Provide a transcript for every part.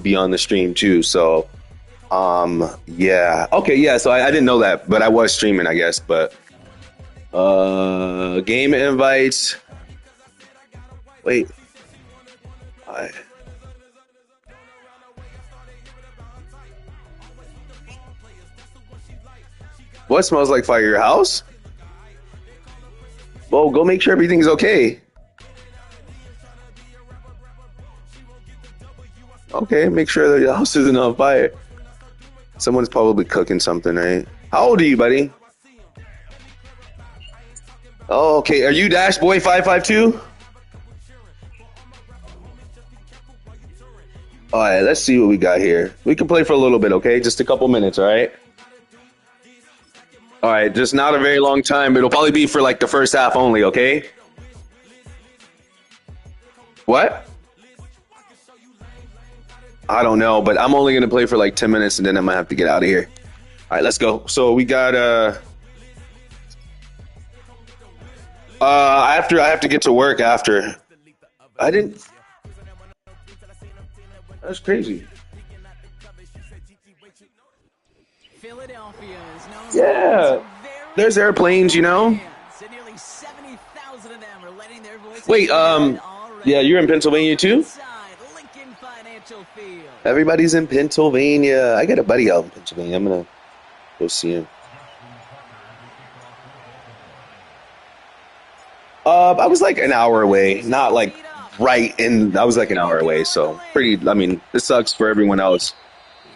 be on the stream too. So, yeah. Okay, yeah. So I didn't know that, but I was streaming, I guess. But game invites. Wait. I, what smells like fire? Your house? Well, go make sure everything's okay. Okay, make sure that your house isn't on fire. Someone's probably cooking something, right? How old are you, buddy? Oh, okay. Are you Dash Boy 552? All right, let's see what we got here. We can play for a little bit, okay? Just a couple minutes, all right? All right, just not a very long time. It'll probably be for like the first half only, okay? What? I don't know, but I'm only gonna play for like 10 minutes and then I might have to get out of here. All right, let's go. So we got I have to get to work after. I didn't. That's crazy. Yeah, there's airplanes, you know. Wait, yeah, you're in Pennsylvania too? Everybody's in Pennsylvania. I got a buddy out in Pennsylvania. I'm gonna go see him. I was like an hour away, not like right in. I was like an hour away, so pretty. I mean, this sucks for everyone else.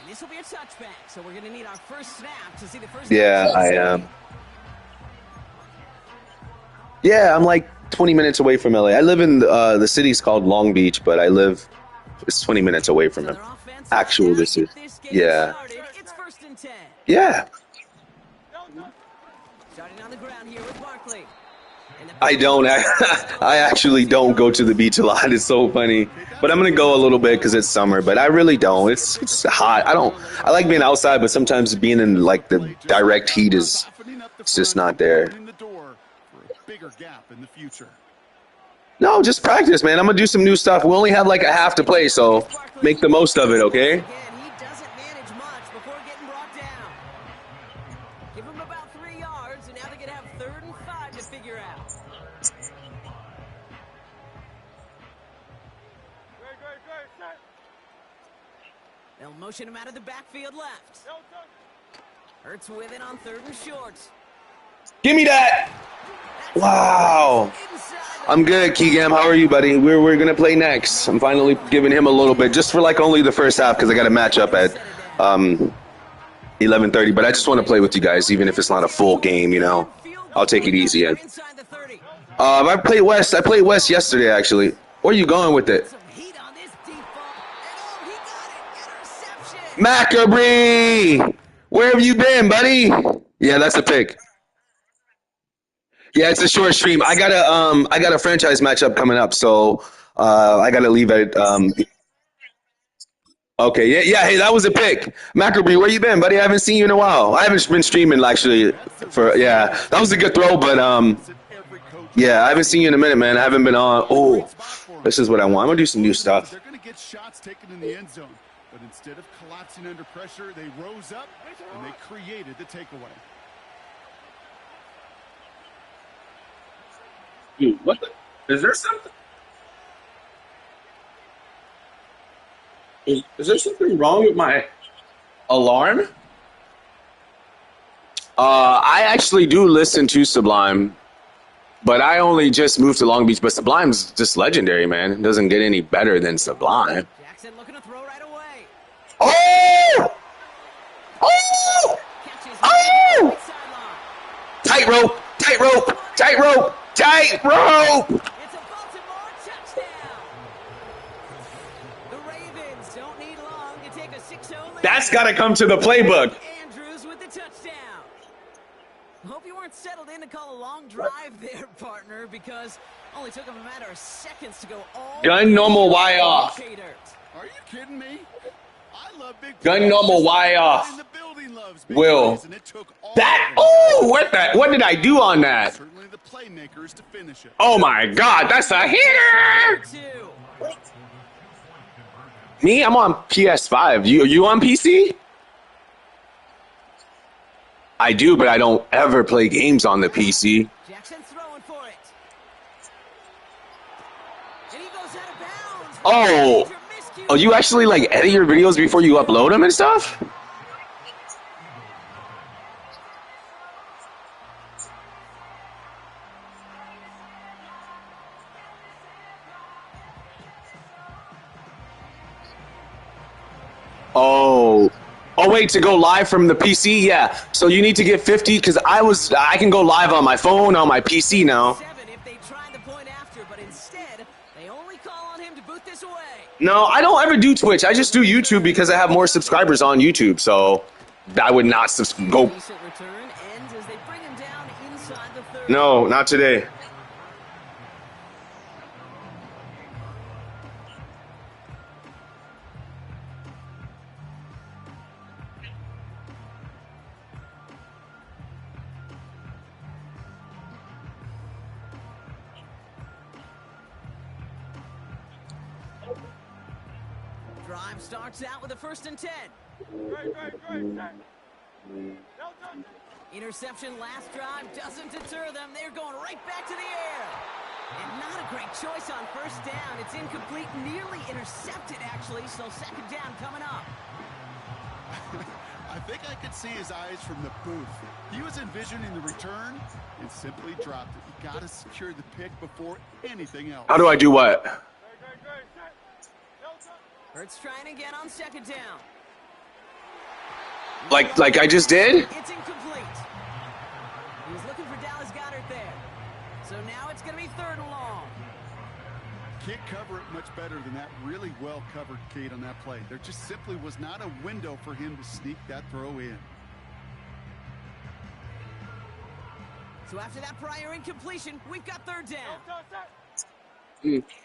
This will be a touchback, so we're gonna need our first snap to see the first. Yeah, I am. Yeah, I'm like 20 minutes away from LA. I live in the city's called Long Beach, but it's 20 minutes away from him. Actual, this is. Yeah. It's first and 10. Yeah. Starting on the ground here with Barkley. I don't. I actually don't go to the beach a lot. It's so funny. But I'm gonna go a little bit because it's summer. But I really don't. It's hot. I don't. I like being outside, but sometimes being in like the direct heat is it's just not there. No, just practice, man. I'm gonna do some new stuff. We only have like a half to play, so make the most of it, okay? Again, he doesn't manage much before getting brought down. Give him about 3 yards, and now they're gonna have 3rd and 5 to figure out. They'll motion him out of the backfield left. Hurts with it on 3rd and short. Give me that! Wow. I'm good, Keegam. How are you, buddy? We're gonna play next. I'm finally giving him a little bit, just for like only the first half, because I got a matchup at 11:30. But I just want to play with you guys, even if it's not a full game. You know, I'll take it easy. I played West. I played West yesterday, actually. Where are you going with it? Macabre! Where have you been, buddy? Yeah, that's a pick. Yeah, it's a short stream. I got a franchise matchup coming up, so I gotta leave at okay, yeah, hey, that was a pick. Macabre, where you been, buddy? I haven't seen you in a while. I haven't been streaming actually for yeah. That was a good throw, but yeah, I haven't seen you in a minute, man. I haven't been on. Oh, this is what I want. I'm gonna do some new stuff. They're gonna get shots taken in the end zone, but instead of collapsing under pressure, they rose up and they created the takeaway. Dude, what the? Is there something? Is there something wrong with my alarm? I actually do listen to Sublime, but I only just moved to Long Beach. But Sublime's just legendary, man. It doesn't get any better than Sublime. Jackson looking to throw right away. Oh! Oh! Oh! Tight rope! Tight rope! Tight rope! Tight rope! It's a Baltimore touchdown. The Ravens don't need long to take a 6-0 lead. That's got to come to the playbook. Andrews with the touchdown. Hope you weren't settled in to call a long drive there, partner, because only took him a matter of seconds to go all Gun normal Y off. Are you kidding me? I love big Gun normal Y off. and the building loves big Will. plays, and it took all That, oh, what did I do on that? certainly the playmakers to finish it. Oh my God, that's a hitter! Me, I'm on PS5. You on PC? I do, but I don't ever play games on the PC. Jackson throwing for it. And he goes out of bounds. Oh, Major miscue. oh, you actually like edit your videos before you upload them and stuff? Oh, oh wait, to go live from the PC? Yeah. So you need to get 50 because I can go live on my phone on my PC now. 7 if they try the point after, but instead, they only call on him to boot this away. No, I don't ever do Twitch. I just do YouTube because I have more subscribers on YouTube. So I would not go. Decent return ends as they bring him down inside the 30. No, not today. Drive starts out with a 1st and 10. Interception last drive doesn't deter them. They're going right back to the air. And not a great choice on 1st down. It's incomplete, nearly intercepted, actually. So 2nd down coming up. I think I could see his eyes from the booth. He was envisioning the return and simply dropped it. You got to secure the pick before anything else. How do I do what? Hurts trying again on 2nd down. Like I just did? It's incomplete. He was looking for Dallas Goedert there. So now it's going to be 3rd and long. Can't cover it much better than that really well covered Kate on that play. There just simply was not a window for him to sneak that throw in. So after that prior incompletion, we've got 3rd down.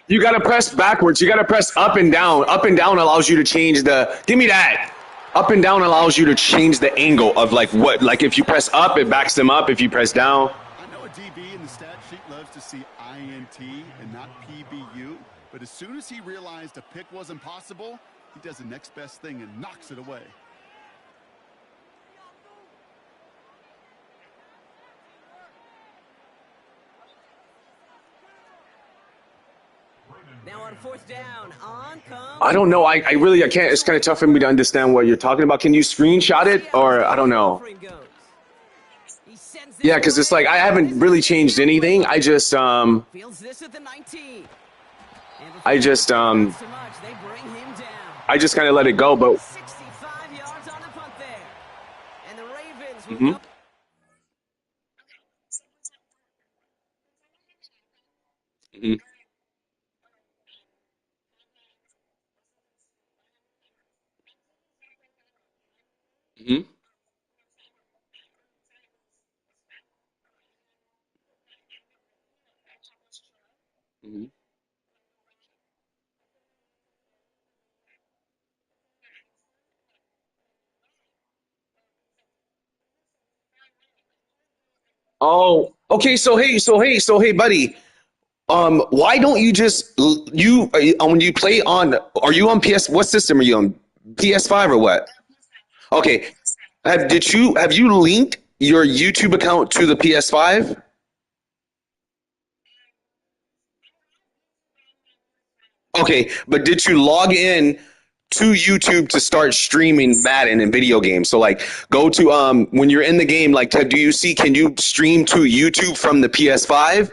You got to press backwards. You got to press up and down. Up and down allows you to change the. Give me that. Up and down allows you to change the angle of like what. Like if you press up, it backs them up. If you press down. I know a DB in the stat sheet loves to see INT and not PBU, but as soon as he realized a pick wasn't possible, he does the next best thing and knocks it away. Now on 4th down, on comes. I don't know. I can't. It's kind of tough for me to understand what you're talking about. Can you screenshot it or I don't know? Yeah, because it's like I haven't really changed anything. I just Fields this at the 19. I just kind of let it go. But 65 yards on the punt there, and the Ravens. oh, okay. So hey, buddy. Why don't you just when you play on? Are you on PS? What system are you on? PS5 or what? Okay. Have you linked your YouTube account to the PS5? Okay, but did you log in to YouTube to start streaming Madden and video games? So like go to when you're in the game, like do you see can you stream to YouTube from the PS5?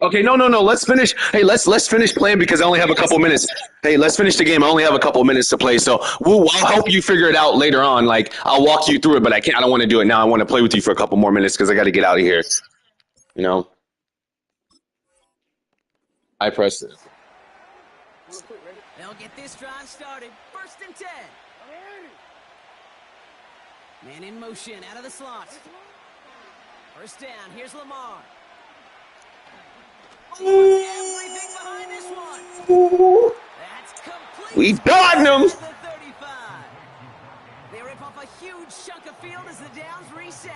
Okay, no. Let's finish. Hey, let's finish playing because I only have a couple minutes. Hey, let's finish the game. I only have a couple minutes to play, so I'll help you figure it out later on. Like I'll walk you through it, but I can't. I don't want to do it now. I want to play with you for a couple more minutes because I got to get out of here. You know, I pressed it. They'll get this drive started. 1st and 10. Man in motion out of the slot. 1st down. Here's Lamar. Everything behind this one. That's complete. We got him. The 35. They rip off a huge chunk of field as the downs reset.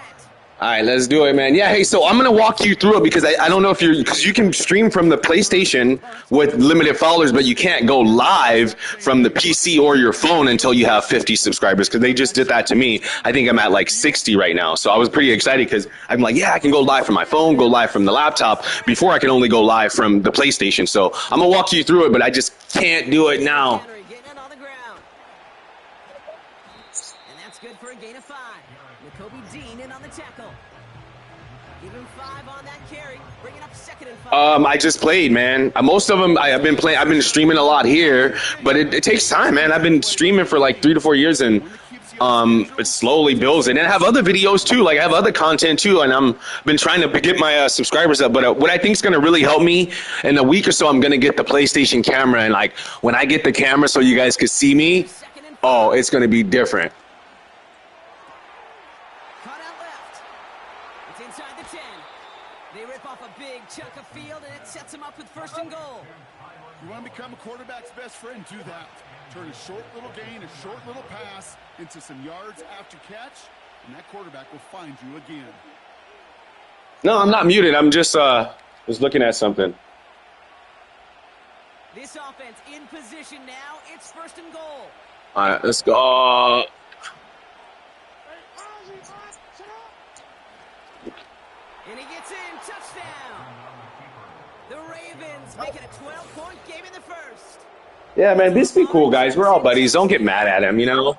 All right, let's do it, man. Yeah, hey, so I'm gonna walk you through it because I don't know if because you can stream from the PlayStation with limited followers, but you can't go live from the PC or your phone until you have 50 subscribers. Because they just did that to me. I think I'm at like 60 right now, so I was pretty excited because I'm like, yeah, I can go live from my phone, go live from the laptop. Before I could only go live from the PlayStation. So I'm gonna walk you through it, but I just can't do it now. Henry getting it on the ground. And that's good for a gain of 5. Jacoby Dean in on the tackle. Even 5 on that carry, bringing up 2nd and 5. I just played, man. Most of them I've been playing. I've been streaming a lot here, but it takes time, man. I've been streaming for like 3 to 4 years, and it slowly builds. And I have other videos too, like I have other content too, and I'm been trying to get my subscribers up. But what I think is going to really help me in a week or so, I'm going to get the PlayStation camera, and like when I get the camera, so you guys could see me. Oh, it's going to be different. Cut out left. It's inside the 10. They rip off a big chunk of field, and it sets them up with 1st and goal. You want to become a quarterback's best friend, do that. Turn a short little gain, a short little pass into some yards after catch, and that quarterback will find you again. No, I'm not muted. I'm just was looking at something. This offense in position now. It's 1st and goal. All right, let's go. And he gets in. Touchdown. The Ravens make it a 12-point game in the 1st. Yeah, man, this be cool, guys. We're all buddies. Don't get mad at him, you know?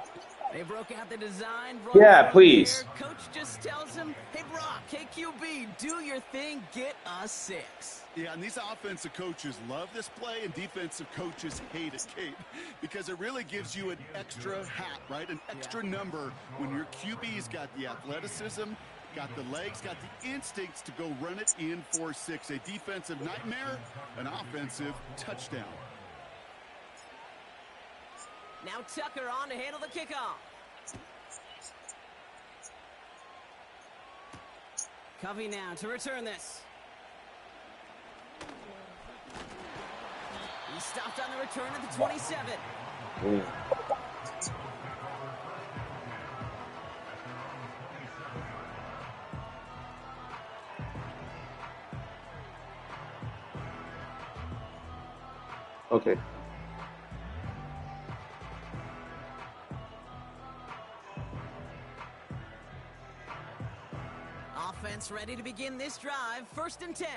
They broke out the design. Yeah, please. Coach just tells him, hey, Brock, KQB, do your thing. Get us 6. Yeah, and these offensive coaches love this play, and defensive coaches hate it, Kate, because it really gives you an extra hat, right? An extra number when your QB's got the athleticism, got the legs, got the instincts to go run it in for 6. A defensive nightmare, an offensive touchdown. Now Tucker on to handle the kickoff. Covey now to return this. He stopped on the return at the 27. Okay. Offense ready to begin this drive. 1st and 10.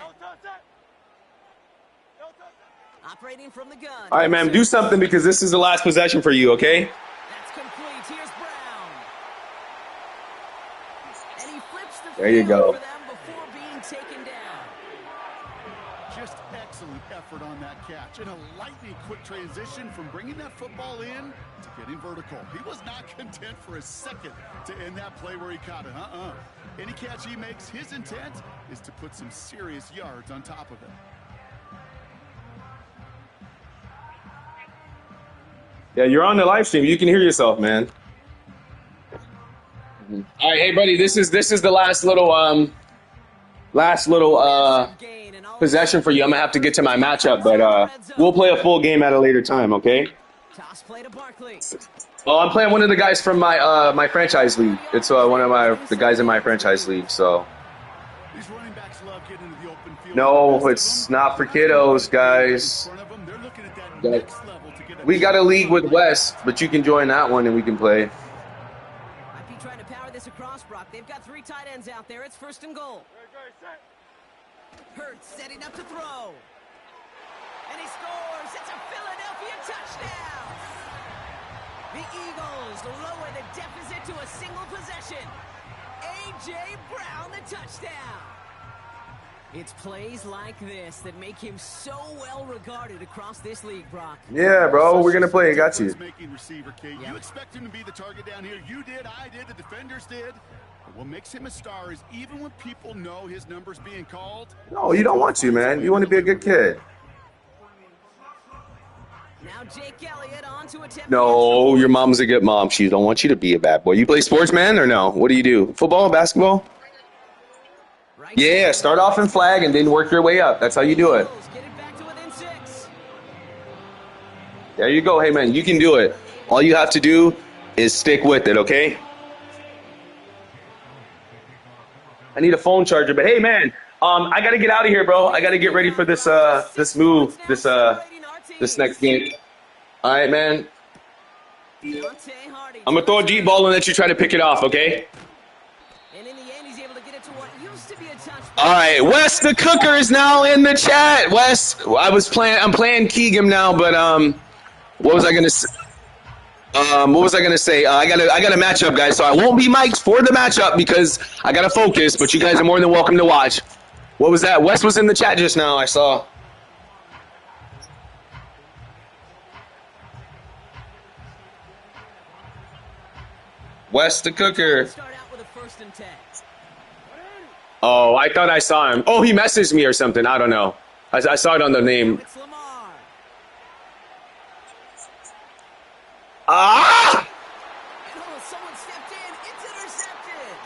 Operating from the gun. All right, man, do something because this is the last possession for you, okay? That's complete. Here's Brown. And he flips the There you field go. for them before being taken down. Just excellent effort on that catch. And a lightning quick transition from bringing that football in to getting vertical. He was not content for a second to end that play where he caught it. Any catch he makes, his intent is to put some serious yards on top of it. Yeah, you're on the live stream. You can hear yourself, man. All right, hey, buddy, this is the last little possession for you. I'm gonna have to get to my matchup, but we'll play a full game at a later time, okay? Toss play to Barkley. Oh, I'm playing one of the guys from my franchise league. It's one of the guys in my franchise league. So These running backs love getting into the open field. no, it's not for kiddos, guys. They're looking at that next level to get a We got a league with Wes, but you can join that one and we can play. Might be trying to power this across, Brock. They've got 3 tight ends out there. It's 1st and goal. Hurts setting up to throw. And he scores. It's a Philadelphia touchdown. The Eagles lower the deficit to a single possession. A.J. Brown, the touchdown. It's plays like this that make him so well regarded across this league, Brock. Yeah, bro, we're gonna play. Got you. Making receiver, Kate. You expect him to be the target down here. You did, I did, the defenders did. But what makes him a star is even when people know his number's being called. No, you don't want to, man. You want to be a good kid. Now Jake Elliott on to attempt. No, your mom's a good mom. She don't want you to be a bad boy. You play sports, man, or no? What do you do? Football, basketball? Yeah, start off in flag and then work your way up. That's how you do it. Get it back to within 6. There you go. Hey, man, you can do it. All you have to do is stick with it, okay? I need a phone charger. But hey, man, I gotta get out of here, bro. I gotta get ready for this this move, this next game. All right, man. I'm gonna throw a deep ball and let you try to pick it off, okay? And in the end, he's able to get it to what used to be a touchback. All right, Wes the Cooker is now in the chat. Wes, I'm playing Keegan now, but what was I gonna say? What was I gonna say? I got a matchup, guys. So I won't be mic'd for the matchup because I gotta focus. But you guys are more than welcome to watch. What was that? Wes was in the chat just now. I saw. Wes the Cooker. Start out with a 1st and 10. Oh, I thought I saw him. Oh, he messaged me or something. I don't know. I saw it on the name. It's Lamar. Ah! And oh, someone stepped in. It's intercepted.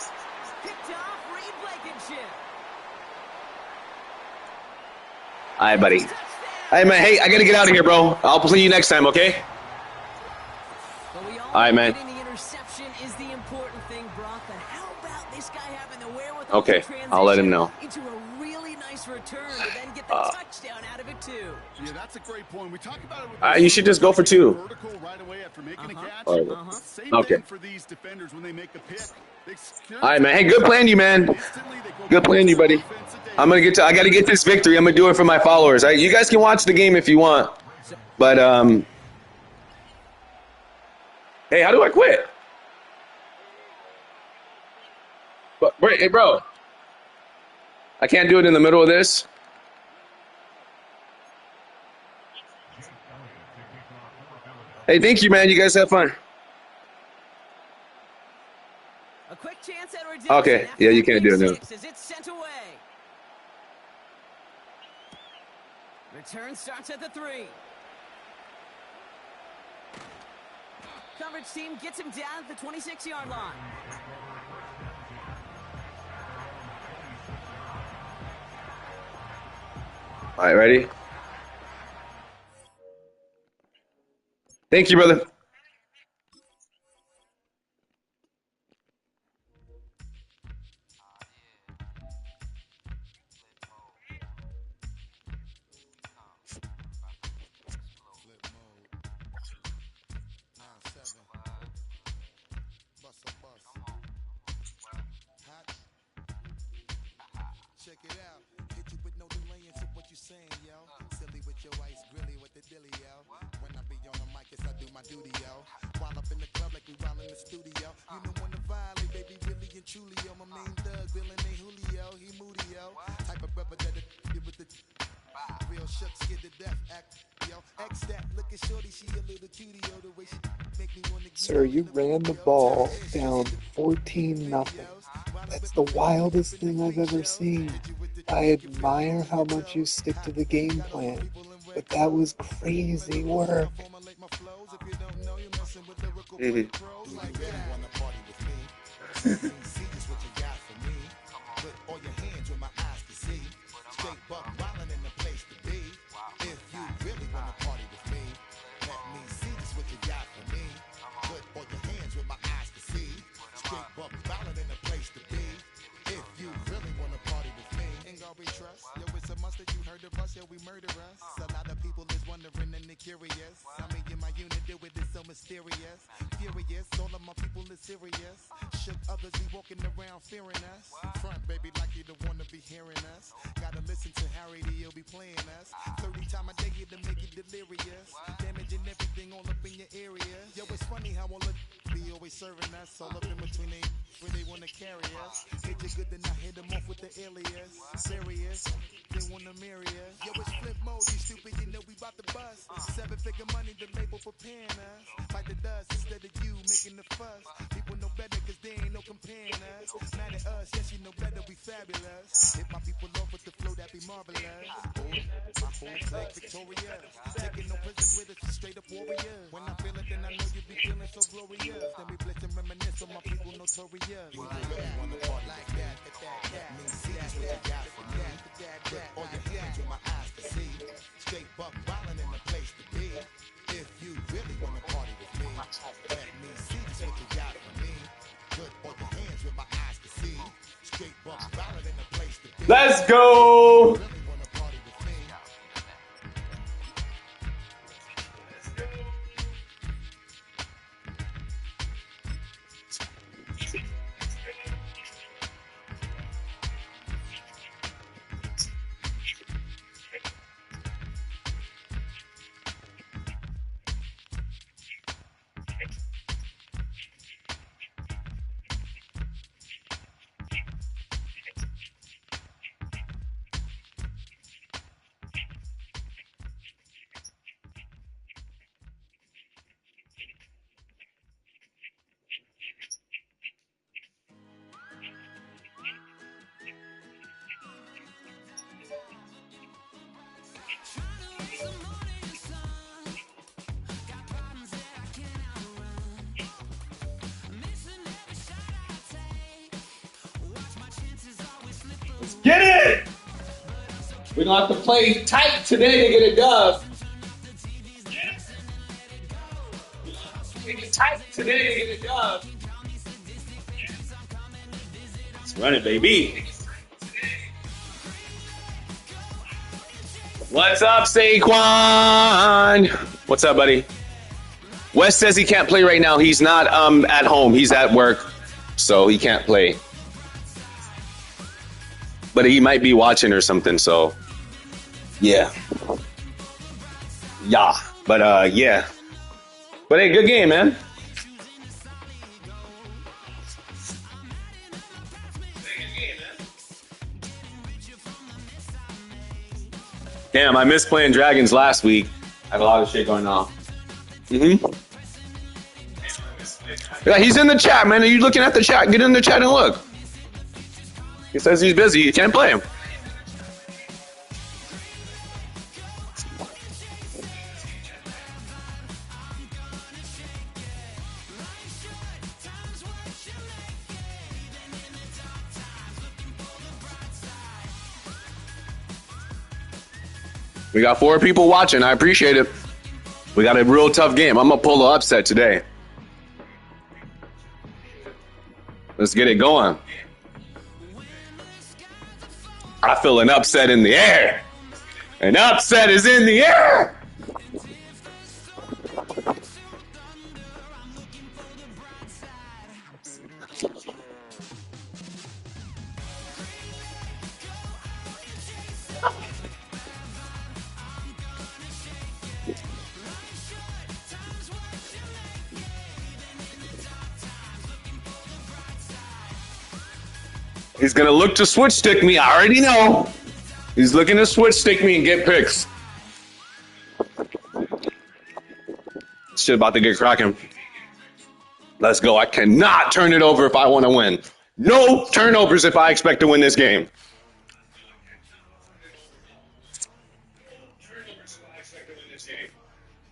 Picked off Reed Blankenship. All right, buddy. Touchdown. Hey, man. Hey, I gotta get out of here, bro. I'll play you next time, okay? But we all All right, know man. getting the interception is the important thing, Brock. But how about this guy having the wherewithal Okay, to I'll let him know. into a really nice return to then get the touchdown out of it too. Yeah, that's a great point. We talk about it with You should just go for 2. vertical right away after making a catch. All right. Same Okay. thing for these defenders when they make a pick. All right, man. Hey, good playing you, man. Good playing you, buddy. I gotta get this victory. I'm gonna do it for my followers. All right, you guys can watch the game if you want, but hey, how do I quit? But wait, hey, bro, I can't do it in the middle of this. Hey, thank you, man. You guys have fun. A quick chance at redemption. Okay, yeah, you can't do it now. As it's sent away. Return starts at the 3. Coverage team gets him down at the 26-yard line. All right, ready? Thank you, brother. Check it out. Hit you with no delay into what you saying, yo. Silly with your ice grilly with the dilly, yo. When I be on the mic, yes, I do my duty, yo. While up in the club like we while in the studio. You know when to violate, baby, really and truly, yo. My main thug, villain ain't Julio. He moody, yo. Type of brother that with the real shook, scared to death, act, yo. X that, look at shorty, she a little cutie, yo. The way she make me wanna get. Sir, you ran the ball down 14-0. That's the wildest thing I've ever seen. I admire how much you stick to the game plan, but that was crazy work. Yeah, we murder us. A lot of people is wondering and they curious. How me and my unit do it is so mysterious. Furious, all of my people is serious. Shook others be walking around fearing us. Front, baby, like you don't wanna be hearing us. Gotta listen to Harry, he'll be playing us. 30 times a day to make it delirious. Damaging everything all up in your area. Yo, it's funny how all of be always serving us. All up in between they where they wanna carry us. Hit you good, then I hit them off with the alias. Serious, they wanna marry us. Yo, it's flip mode, you stupid, you know we bout to bust. 7-figure money, the label preparing us. Fight the dust instead of you making the fuss. People know better cause they ain't no comparing us. Mad at us, yes you know better, we fabulous. Hit my people off with the flow that be marvelous. My whole flag victorious. Taking no prisoners with us, straight up warriors. When I feel it, then I know you be feeling so glorious. Then we blitz and reminisce on my people notorious. We really wanna party like that. Me see this what you got for me. Put all your hands with my eyes to see. Straight buck wildin' in the place to be. If you really wanna party with me, let me see just what you got for me. Put all your hands with my eyes to see. Straight buck Let's go. Get it! We're gonna have to play tight today to get a dub. Make it tight today to get a dub. Let's run it, baby. What's up, Saquon? What's up, buddy? Wes says he can't play right now. He's not at home. He's at work, so he can't play. But he might be watching or something, so yeah. Yeah. But yeah. But hey, good game, man. Damn, I missed playing Dragons last week. I had a lot of shit going on. Mm-hmm. Yeah, he's in the chat, man. Are you looking at the chat? Get in the chat and look. He says he's busy. You can't play him. We got 4 people watching. I appreciate it. We got a real tough game. I'm going to pull an upset today. Let's get it going. I feel an upset in the air. An upset is in the air. He's going to look to switch stick me. I already know. He's looking to switch stick me and get picks. Shit about to get cracking. Let's go. I cannot turn it over if I want to win. No turnovers if I expect to win this game.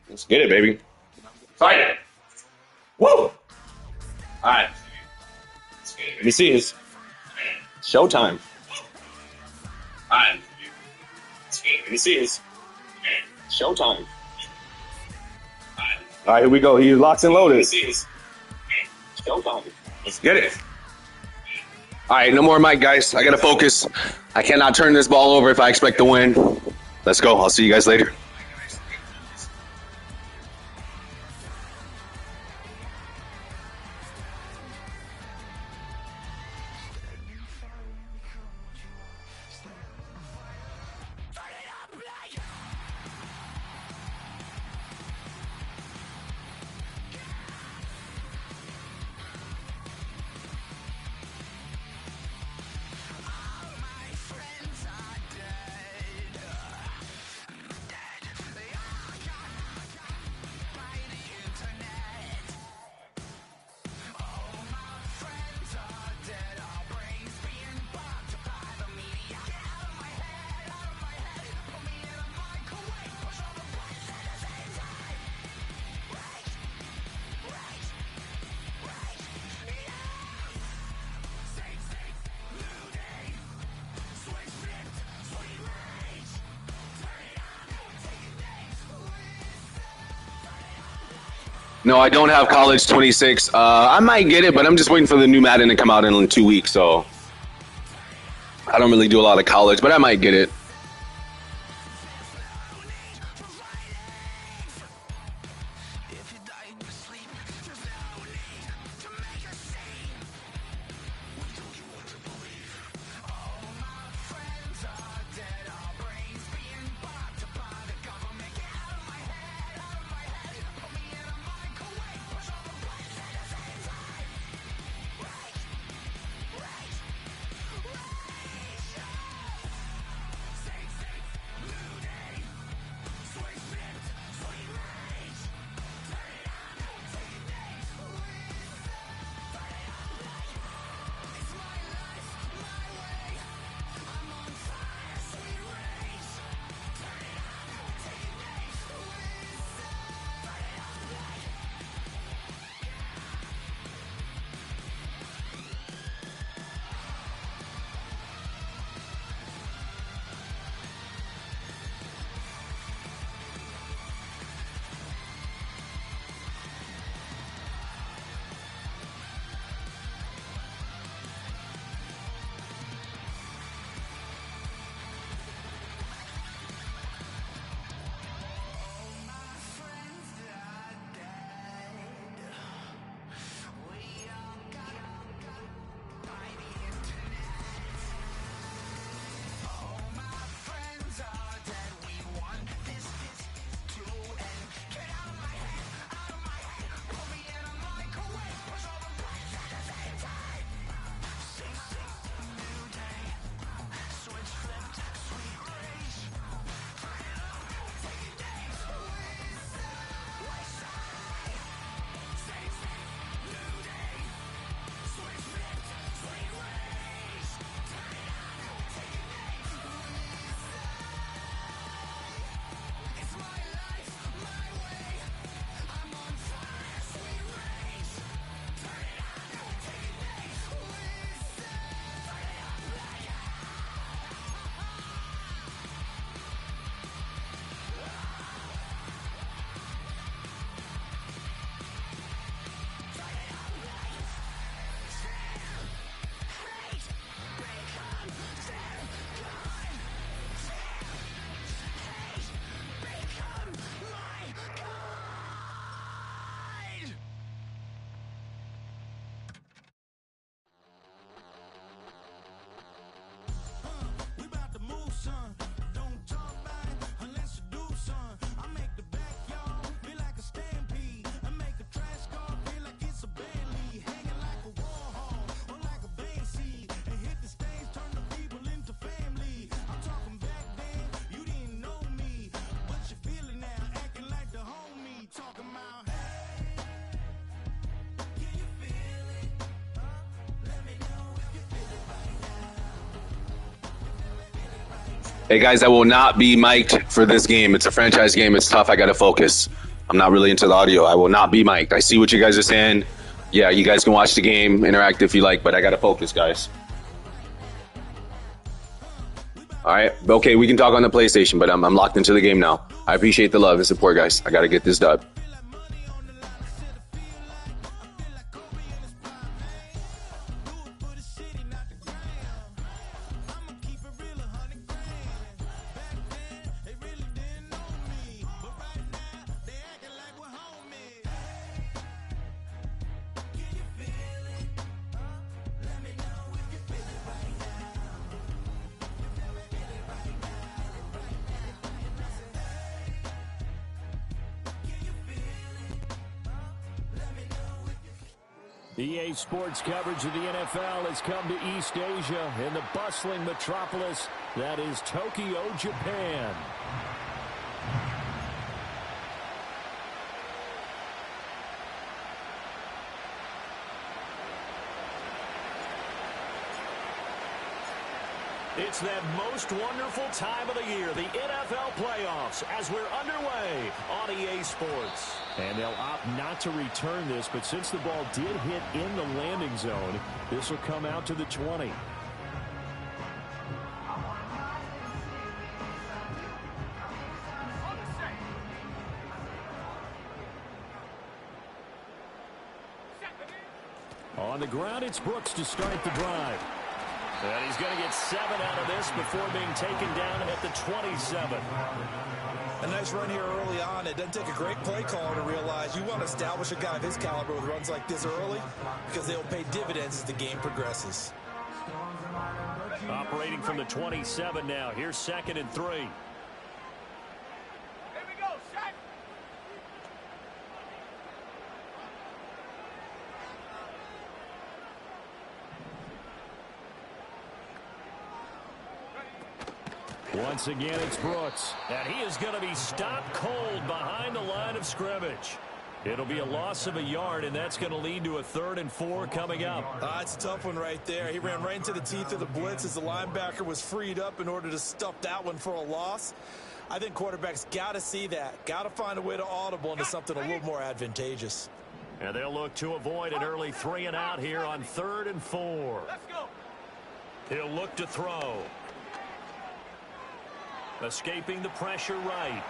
Let's get it, baby. Fight it. Woo! All right. Let me see this. Showtime. All right. Let me see this. Showtime. All right, here we go. He locks and loaded. Showtime. Let's get it. All right, no more mic, guys. I got to focus. I cannot turn this ball over if I expect to win. Let's go. I'll see you guys later. No, I don't have college 26. I might get it, but I'm just waiting for the new Madden to come out in 2 weeks. So I don't really do a lot of college, but I might get it. Hey guys, I will not be mic'd for this game. It's a franchise game. It's tough. I got to focus. I'm not really into the audio. I will not be mic'd. I see what you guys are saying. Yeah, you guys can watch the game, interact if you like, but I got to focus, guys. All right. Okay, we can talk on the PlayStation, but I'm locked into the game now. I appreciate the love and support, guys. I got to get this dub. EA Sports coverage of the NFL has come to East Asia in the bustling metropolis that is Tokyo, Japan. It's that most wonderful time of the year, the NFL playoffs, as we're underway on EA Sports. And they'll opt not to return this, but since the ball did hit in the landing zone, this will come out to the 20. On the ground, it's Brooks to start the drive. And he's going to get 7 out of this before being taken down at the 27. A nice run here early on. It doesn't take a great play caller to realize you want to establish a guy of his caliber with runs like this early because they'll pay dividends as the game progresses. Operating from the 27 now. Here's 2nd and 3. Once again, it's Brooks, and he is going to be stopped cold behind the line of scrimmage. It'll be a loss of a yard, and that's going to lead to a 3rd and 4 coming up. It's a tough one right there. He ran right into the teeth of the blitz as the linebacker was freed up in order to stuff that one for a loss. I think quarterbacks got to see that. Got to find a way to audible into something a little more advantageous. And they'll look to avoid an early 3 and out here on 3rd and 4. Let's go. He'll look to throw. Escaping the pressure right.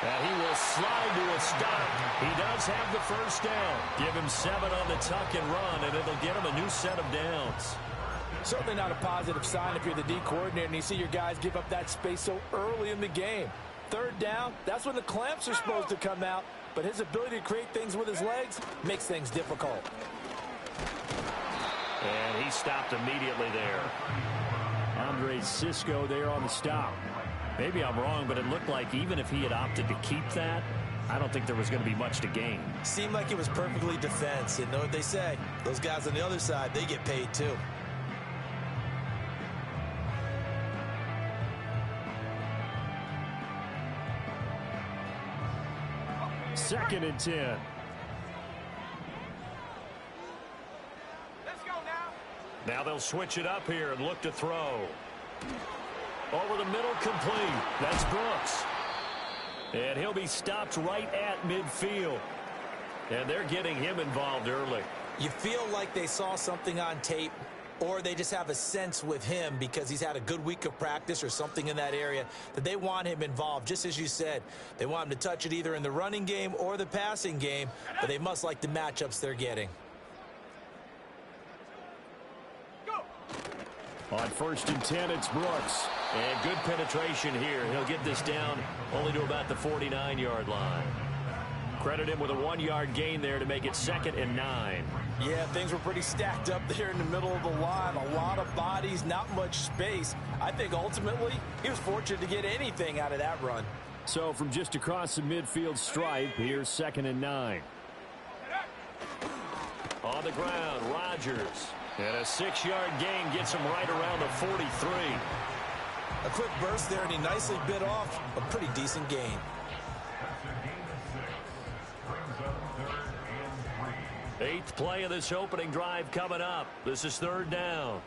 And he will slide to a stop. He does have the first down. Give him 7 on the tuck and run, and it'll get him a new set of downs. Certainly not a positive sign if you're the D coordinator and you see your guys give up that space so early in the game. 3rd down, that's when the clamps are supposed to come out, but his ability to create things with his legs makes things difficult. And he stopped immediately there. Andre Cisco there on the stop. Maybe I'm wrong, but it looked like even if he had opted to keep that, I don't think there was going to be much to gain. Seemed like it was perfectly defense. And know what they say? Those guys on the other side, they get paid too. Second and 10. Now they'll switch it up here and look to throw. Over the middle, complete. That's Brooks. And he'll be stopped right at midfield. And they're getting him involved early. You feel like they saw something on tape, or they just have a sense with him because he's had a good week of practice or something in that area that they want him involved. Just as you said, they want him to touch it either in the running game or the passing game, but they must like the matchups they're getting. On 1st and 10, it's Brooks. And good penetration here. He'll get this down only to about the 49-yard line. Credit him with a 1-yard gain there to make it 2nd and 9. Yeah, things were pretty stacked up there in the middle of the line. A lot of bodies, not much space. I think ultimately he was fortunate to get anything out of that run. So from just across the midfield stripe, here's 2nd and 9. On the ground, Rodgers. And a 6-yard gain gets him right around the 43. A quick burst there, and he nicely bit off a pretty decent gain. Eighth play of this opening drive coming up. This is 3rd down.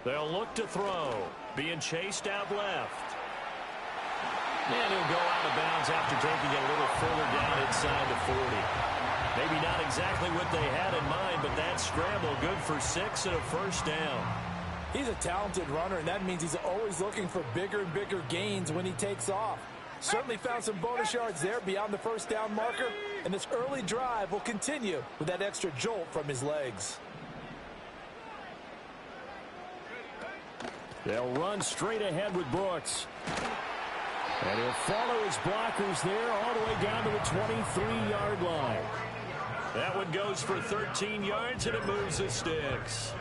They'll look to throw. Being chased out left. And he'll go out of bounds after taking it a little further down inside the 40. Maybe not exactly what they had in mind, but that scramble good for 6 and a first down. He's a talented runner, and that means he's always looking for bigger and bigger gains when he takes off. Certainly found some bonus yards there beyond the first down marker, and this early drive will continue with that extra jolt from his legs. They'll run straight ahead with Brooks. And he'll follow his blockers there all the way down to the 23-yard line. That one goes for 13 yards, and it moves the sticks.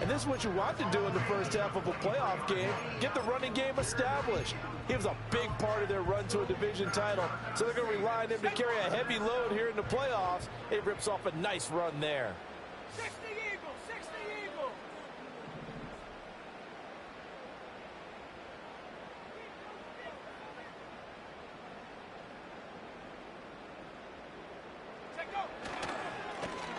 And this is what you want to do in the first half of a playoff game. Get the running game established. He was a big part of their run to a division title, so they're going to rely on him to carry a heavy load here in the playoffs. It rips off a nice run there. 60 Eagles, 60 Eagles.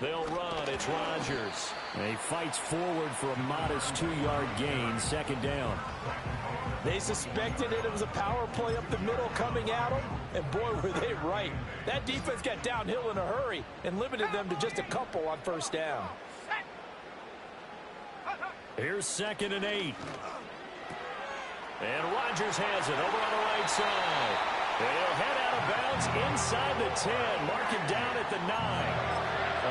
They'll run. It's Rodgers. And he fights forward for a modest 2-yard gain. 2nd down. They suspected it was a power play up the middle coming at them, and boy, were they right. That defense got downhill in a hurry and limited them to just a couple on first down. Here's 2nd and 8. And Rodgers has it over on the right side. And he'll head out of bounds inside the 10. Mark him down at the 9.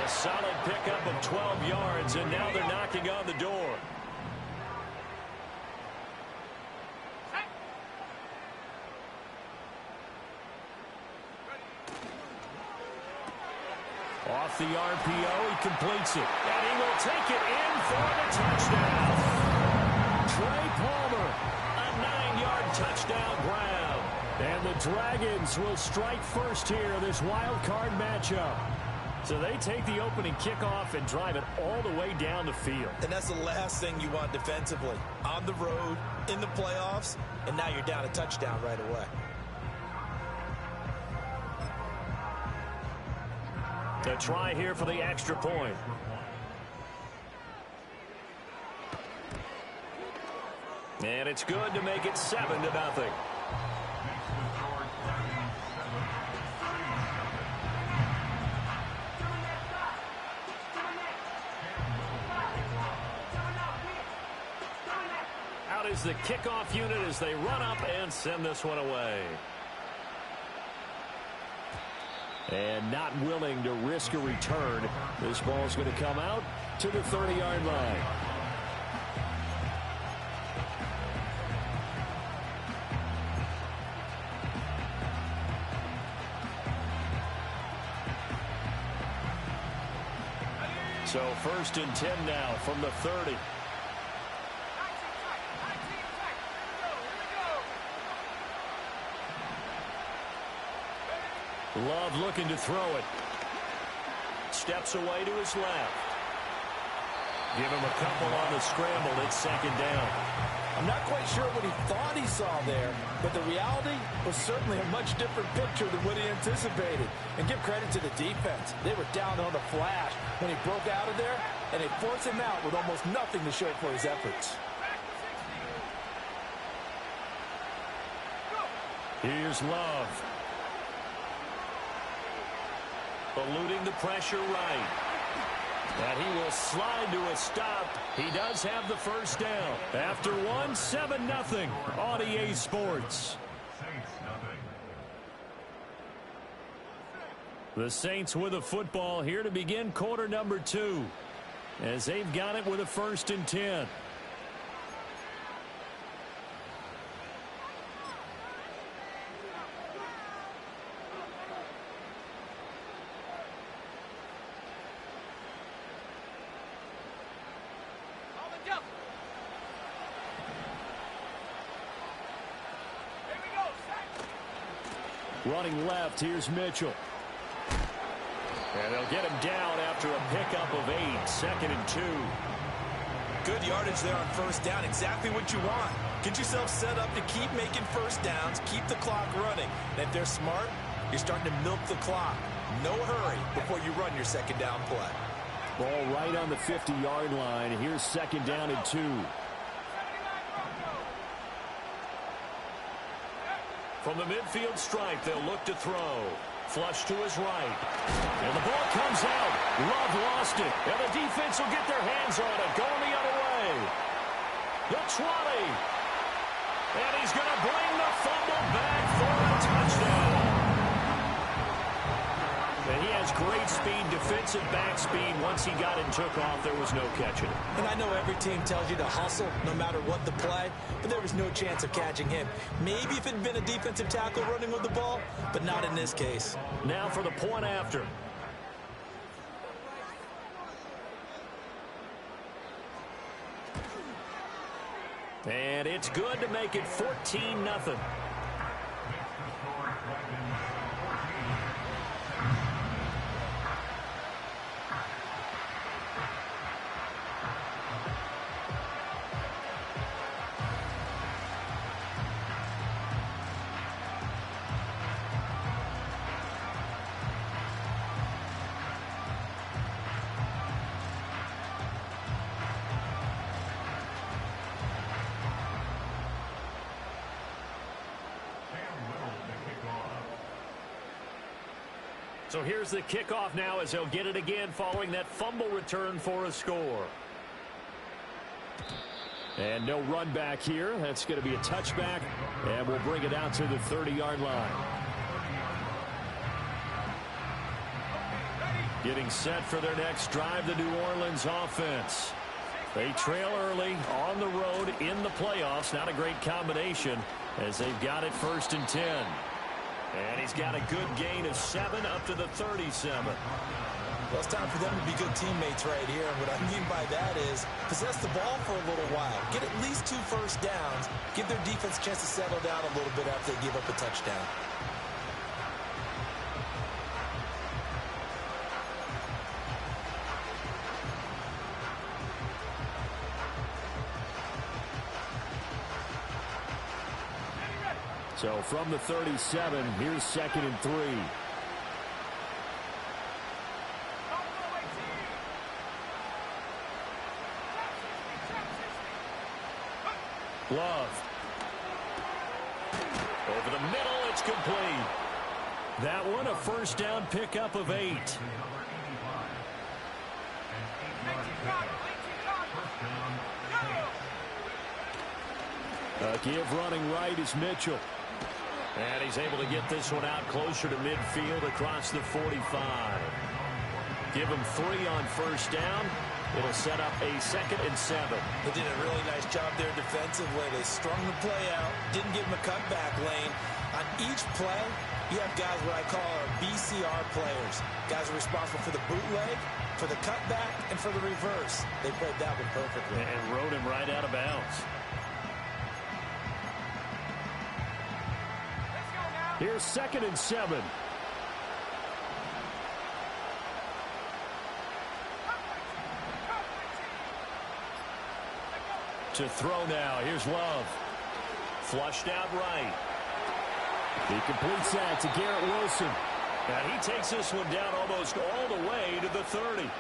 A solid pickup of 12 yards, and now they're knocking on the door. Off the RPO, he completes it. And he will take it in for the touchdown. Trey Palmer, a 9-yard touchdown grab. And the Dragons will strike first here in this wild card matchup. So they take the opening kickoff and drive it all the way down the field. And that's the last thing you want defensively. On the road, in the playoffs, and now you're down a touchdown right away. The try here for the extra point. And it's good to make it 7-0. Out is the kickoff unit as they run up and send this one away. And not willing to risk a return. This ball's going to come out to the 30-yard line. So 1st and 10 now from the 30. Love looking to throw it. Steps away to his left. Give him a couple on the scramble. It's 2nd down. I'm not quite sure what he thought he saw there, but the reality was certainly a much different picture than what he anticipated. And give credit to the defense. They were down on the flash when he broke out of there, and they forced him out with almost nothing to show for his efforts. Here's Love. Eluding the pressure right. And he will slide to a stop. He does have the first down. After one, 7-0 on EA Sports. The Saints with a football here to begin quarter number 2. As they've got it with a 1st and 10. Running left, here's Mitchell. And they'll get him down after a pickup of 8, 2nd and 2. Good yardage there on 1st down, exactly what you want. Get yourself set up to keep making 1st downs, keep the clock running. And if they're smart, you're starting to milk the clock. No hurry before you run your 2nd down play. Ball right on the 50-yard line. Here's 2nd down and 2. From the midfield stripe, they'll look to throw. Flush to his right. And the ball comes out. Love lost it. And the defense will get their hands on it. Going the other way. The 20. And he's going to bring the fumble back for a touchdown. And he has great speed, defensive back speed. Once he got it and took off, there was no catching it. And I know every team tells you to hustle no matter what the play, but there was no chance of catching him. Maybe if it had been a defensive tackle running with the ball, but not in this case. Now for the point after. And it's good to make it 14-0. So here's the kickoff now as they'll get it again following that fumble return for a score. And no run back here. That's going to be a touchback, and we'll bring it out to the 30-yard line. Getting set for their next drive, the New Orleans offense. They trail early on the road in the playoffs. Not a great combination as they've got it 1st and 10. And he's got a good gain of 7 up to the 37. Well, it's time for them to be good teammates right here. And what I mean by that is possess the ball for a little while. Get at least 2 first downs. Give their defense a chance to settle down a little bit after they give up a touchdown. So from the 37, here's 2nd and 3. Love. Over the middle, it's complete. That one, a first down pickup of 8. A give running right is Mitchell. And he's able to get this one out closer to midfield across the 45. Give him 3 on first down. It'll set up a 2nd and 7. They did a really nice job there defensively. They strung the play out, didn't give him a cutback lane. On each play, you have guys what I call our BCR players. Guys are responsible for the bootleg, for the cutback, and for the reverse. They played that one perfectly. And rode him right out of bounds. Here's 2nd and 7. To throw now. Here's Love. Flushed out right. He completes that to Garrett Wilson. And he takes this one down almost all the way to the 30.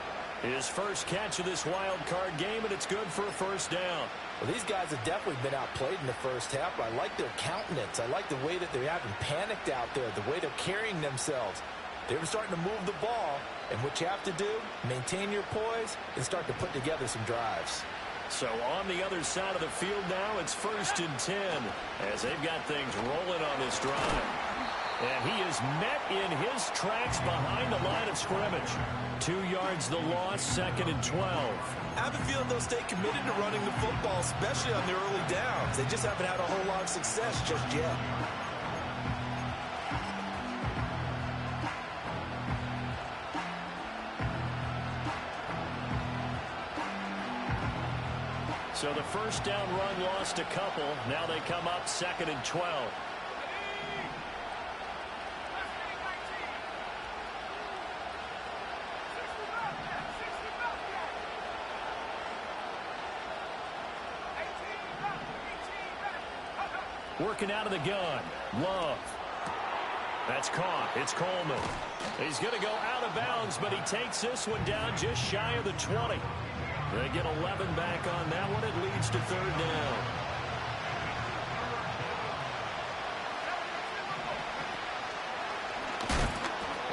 His first catch of this wild card game, and it's good for a first down. Well, these guys have definitely been outplayed in the first half. I like their countenance. I like the way that they haven't panicked out there, the way they're carrying themselves. They're starting to move the ball, and what you have to do, maintain your poise and start to put together some drives. So on the other side of the field now, it's 1st and 10 as they've got things rolling on this drive. And he is met in his tracks behind the line of scrimmage. 2 yards the loss, 2nd and 12. I have a feeling they'll stay committed to running the football, especially on the early downs. They just haven't had a whole lot of success just yet. So the first down run lost a couple. Now they come up 2nd and 12. Working out of the gun. Love. That's caught. It's Coleman. He's going to go out of bounds, but he takes this one down just shy of the 20. They get 11 back on that one. It leads to 3rd down.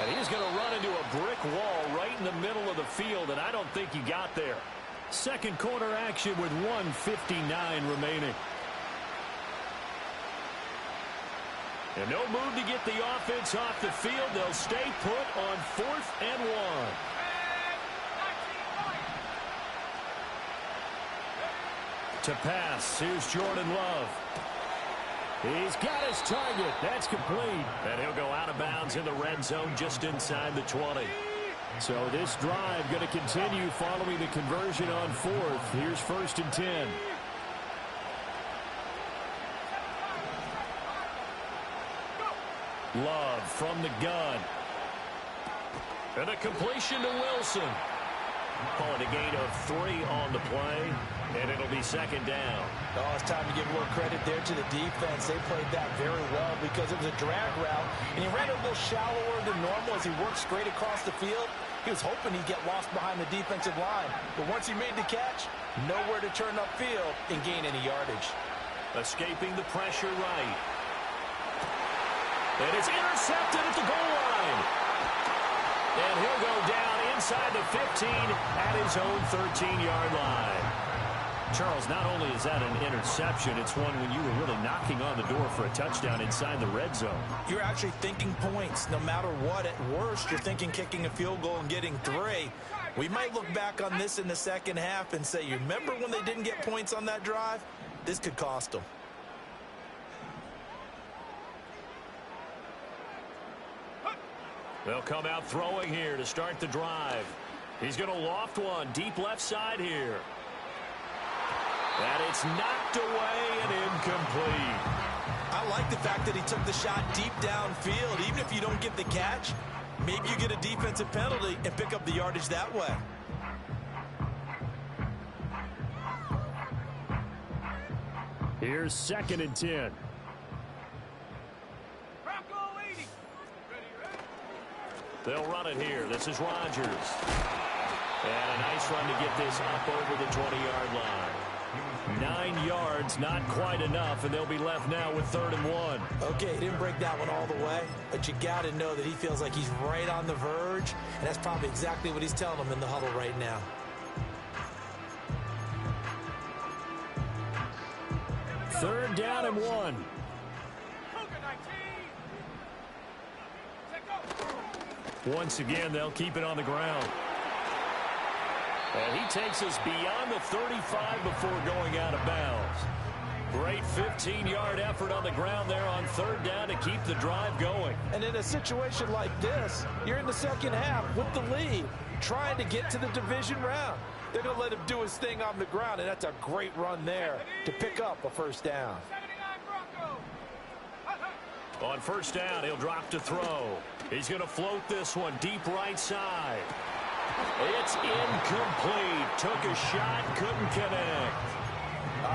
And he's going to run into a brick wall right in the middle of the field, and I don't think he got there. Second quarter action with 1:59 remaining. And no move to get the offense off the field. They'll stay put on 4th and 1. To pass, here's Jordan Love. He's got his target. That's complete. And he'll go out of bounds in the red zone just inside the 20. So this drive going to continue following the conversion on 4th. Here's 1st and 10. Love from the gun. And a completion to Wilson. Call it a gain of 3 on the play, and it'll be 2nd down. Oh, it's time to give a little credit there to the defense. They played that very well because it was a drag route, and he ran a little shallower than normal as he worked straight across the field. He was hoping he'd get lost behind the defensive line, but once he made the catch, nowhere to turn upfield and gain any yardage. Escaping the pressure right. And it's intercepted at the goal line. And he'll go down inside the 15 at his own 13-yard line. Charles, not only is that an interception, it's one when you were really knocking on the door for a touchdown inside the red zone. You're actually thinking points. No matter what, at worst, you're thinking kicking a field goal and getting 3. We might look back on this in the second half and say, you remember when they didn't get points on that drive? This could cost them. They'll come out throwing here to start the drive. He's going to loft one deep left side here. And it's knocked away and incomplete. I like the fact that he took the shot deep downfield. Even if you don't get the catch, maybe you get a defensive penalty and pick up the yardage that way. Here's 2nd and 10. They'll run it here. This is Rodgers. And a nice run to get this up over the 20-yard line. 9 yards, not quite enough, and they'll be left now with 3rd and 1. Okay, he didn't break that one all the way, but you got to know that he feels like he's right on the verge, and that's probably exactly what he's telling them in the huddle right now. Third down and 1. Once again, they'll keep it on the ground. And he takes us beyond the 35 before going out of bounds. Great 15-yard effort on the ground there on 3rd down to keep the drive going. And in a situation like this, you're in the second half with the lead, trying to get to the division round. They're going to let him do his thing on the ground, and that's a great run there to pick up a 1st down. On 1st down, he'll drop to throw. He's going to float this one deep right side. It's incomplete. Took a shot, couldn't connect.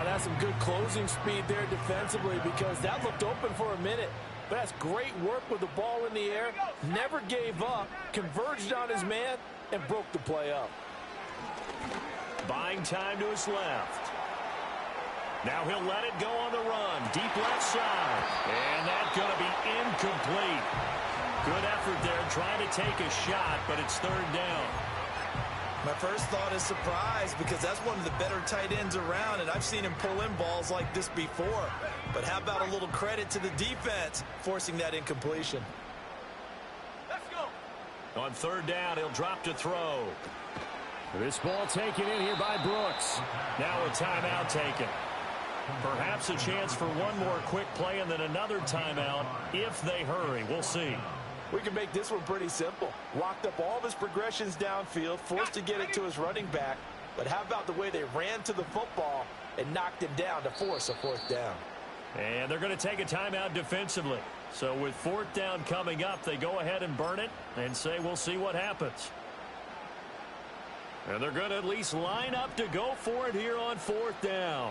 That's some good closing speed there defensively because that looked open for a minute. But that's great work with the ball in the air. Never gave up, converged on his man, and broke the play up. Buying time to his left. Now he'll let it go on the run. Deep left side. And that's going to be incomplete. Good effort there trying to take a shot, but it's 3rd down. My first thought is surprise because that's one of the better tight ends around, and I've seen him pull in balls like this before. But how about a little credit to the defense forcing that incompletion? Let's go. On 3rd down, he'll drop to throw. This ball taken in here by Brooks. Now a timeout taken. Perhaps a chance for one more quick play and then another timeout if they hurry. We'll see. We can make this one pretty simple. Locked up all of his progressions downfield, forced to get it to his running back. But how about the way they ran to the football and knocked him down to force a 4th down? And they're going to take a timeout defensively. So with 4th down coming up, they go ahead and burn it and say we'll see what happens. And they're going to at least line up to go for it here on 4th down.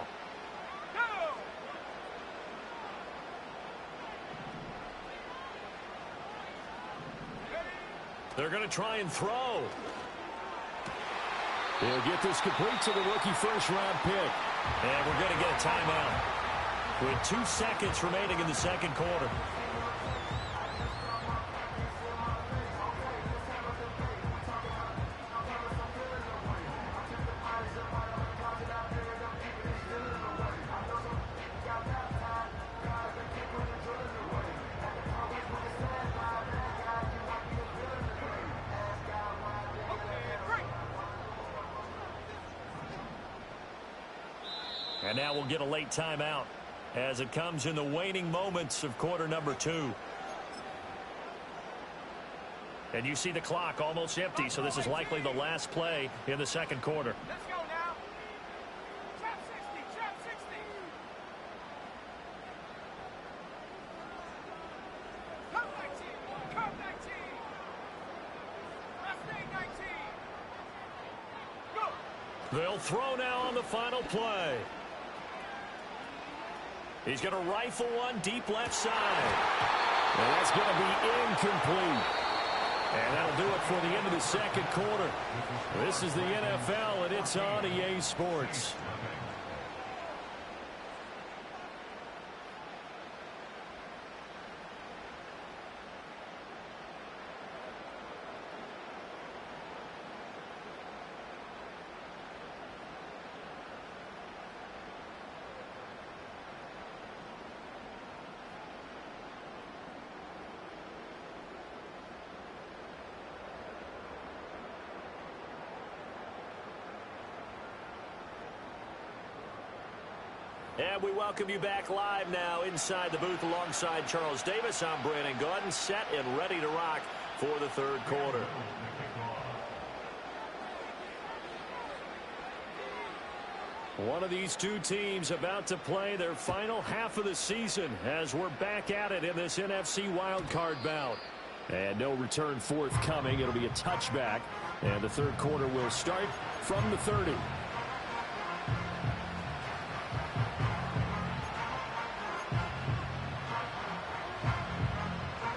They're going to try and throw. They'll get this complete to the rookie 1st-round pick. And we're going to get a timeout with 2 seconds remaining in the 2nd quarter. And now we'll get a late timeout as it comes in the waning moments of quarter number 2. And you see the clock almost empty, so this is likely the last play in the 2nd quarter. Let's go now. Trap 60, trap 60. Come 19, come 19. Last thing 19. Go. They'll throw now on the final play. He's going to rifle one deep left side. And that's going to be incomplete. And that'll do it for the end of the 2nd quarter. This is the NFL, and it's on EA Sports. And we welcome you back live now inside the booth alongside Charles Davis. I'm Brandon Gaudin, set and ready to rock for the third quarter. One of these two teams about to play their final half of the season as we're back at it in this NFC wildcard bout. And no return forthcoming. It'll be a touchback. And the third quarter will start from the 30.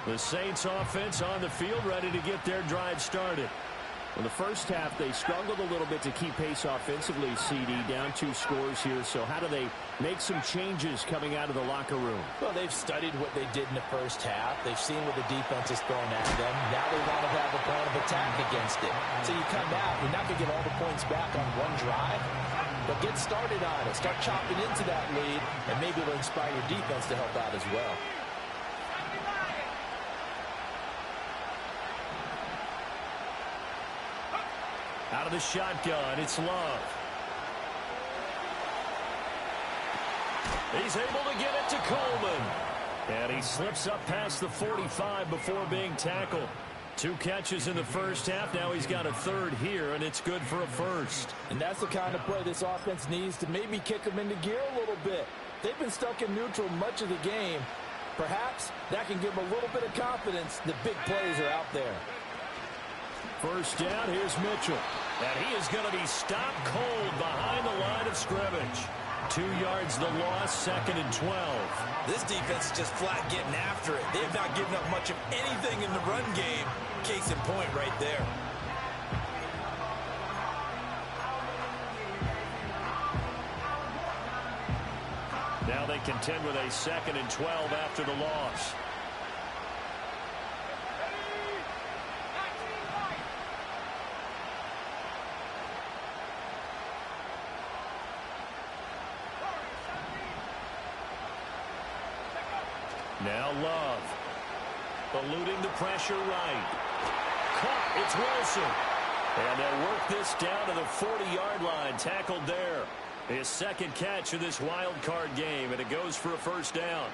The Saints offense on the field, ready to get their drive started. In the first half, they struggled a little bit to keep pace offensively, CD, down 2 scores here. So how do they make some changes coming out of the locker room? Well, they've studied what they did in the first half. They've seen what the defense is throwing at them. Now they want to have a plan of attack against it. So you come out, you're not going to get all the points back on one drive, but get started on it. Start chopping into that lead, and maybe it'll inspire your defense to help out as well. Out of the shotgun, it's Love. He's able to get it to Coleman. And he slips up past the 45 before being tackled. 2 catches in the first half. Now he's got a third here, and it's good for a first. And that's the kind of play this offense needs to maybe kick them into gear a little bit. They've been stuck in neutral much of the game. Perhaps that can give them a little bit of confidence. The big plays are out there. First down, here's Mitchell. And he is going to be stopped cold behind the line of scrimmage. 2 yards the loss, 2nd and 12. This defense is just flat getting after it. They have not given up much of anything in the run game. Case in point right there. Now they contend with a 2nd and 12 after the loss. Now Love, eluding the pressure right. Caught, it's Wilson. And they'll work this down to the 40-yard line, tackled there. His 2nd catch of this wild card game, and it goes for a first down.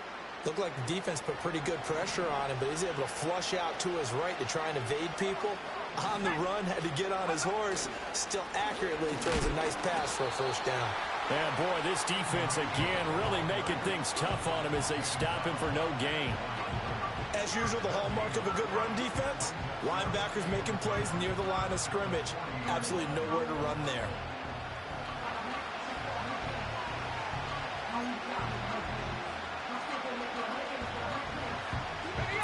Looked like the defense put pretty good pressure on him, but he's able to flush out to his right to try and evade people. On the run, had to get on his horse. Still accurately throws a nice pass for a first down. And boy, this defense again really making things tough on him as they stop him for no gain. As usual, the hallmark of a good run defense, linebackers making plays near the line of scrimmage. Absolutely nowhere to run there.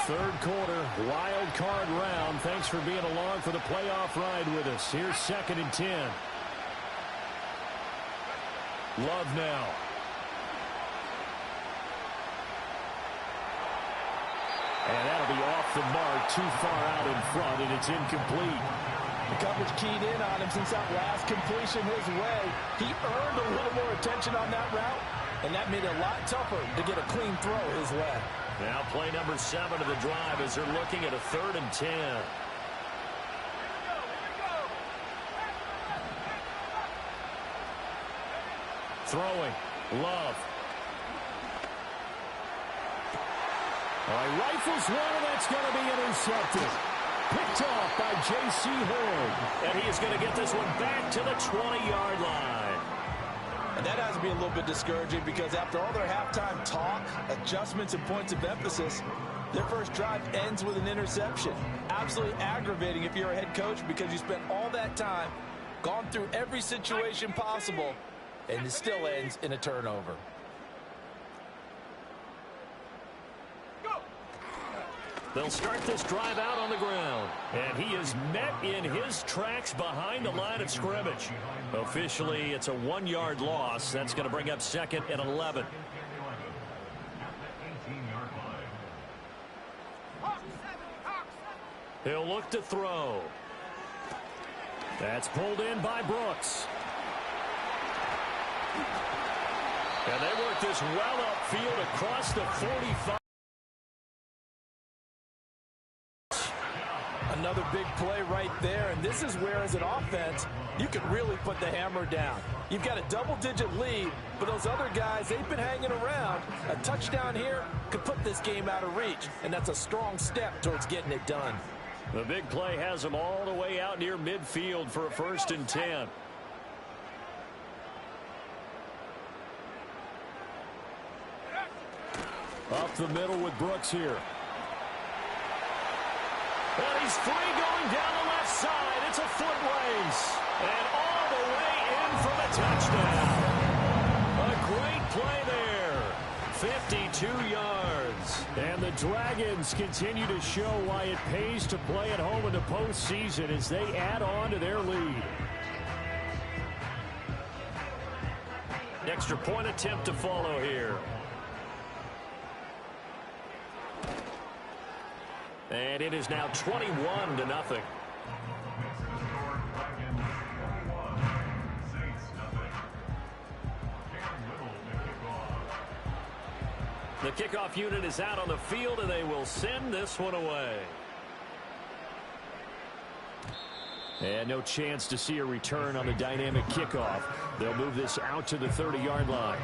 Third quarter, wild card round. Thanks for being along for the playoff ride with us. Here's 2nd and 10. Love now. And that'll be off the mark, too far out in front, and it's incomplete. The coverage keyed in on him since that last completion his way. He earned a little more attention on that route, and that made it a lot tougher to get a clean throw his way. Now play number 7 of the drive as they're looking at a 3rd and 10. Throwing. Love. All right, rifles one, and that's going to be intercepted. Picked off by J.C. Horn. And he is going to get this one back to the 20-yard line. And that has to be a little bit discouraging because after all their halftime talk, adjustments, and points of emphasis, their first drive ends with an interception. Absolutely aggravating if you're a head coach because you spent all that time, gone through every situation possible, and it still ends in a turnover. They'll start this drive out on the ground. And he is met in his tracks behind the line of scrimmage. Officially, it's a 1-yard loss. That's going to bring up 2nd and 11. He'll look to throw. That's pulled in by Brooks. And they work this well upfield across the 45. Another big play right there, and this is where, as an offense, you can really put the hammer down. You've got a double-digit lead, but those other guys, they've been hanging around. A touchdown here could put this game out of reach, and that's a strong step towards getting it done. The big play has them all the way out near midfield for a 1st and 10. Up the middle with Brooks here. And he's free going down the left side. It's a foot race. And all the way in for the touchdown. A great play there. 52 yards. And the Dragons continue to show why it pays to play at home in the postseason as they add on to their lead. Extra point attempt to follow here. And it is now 21-0. The kickoff unit is out on the field, and they will send this one away. And no chance to see a return on the dynamic kickoff. They'll move this out to the 30-yard line.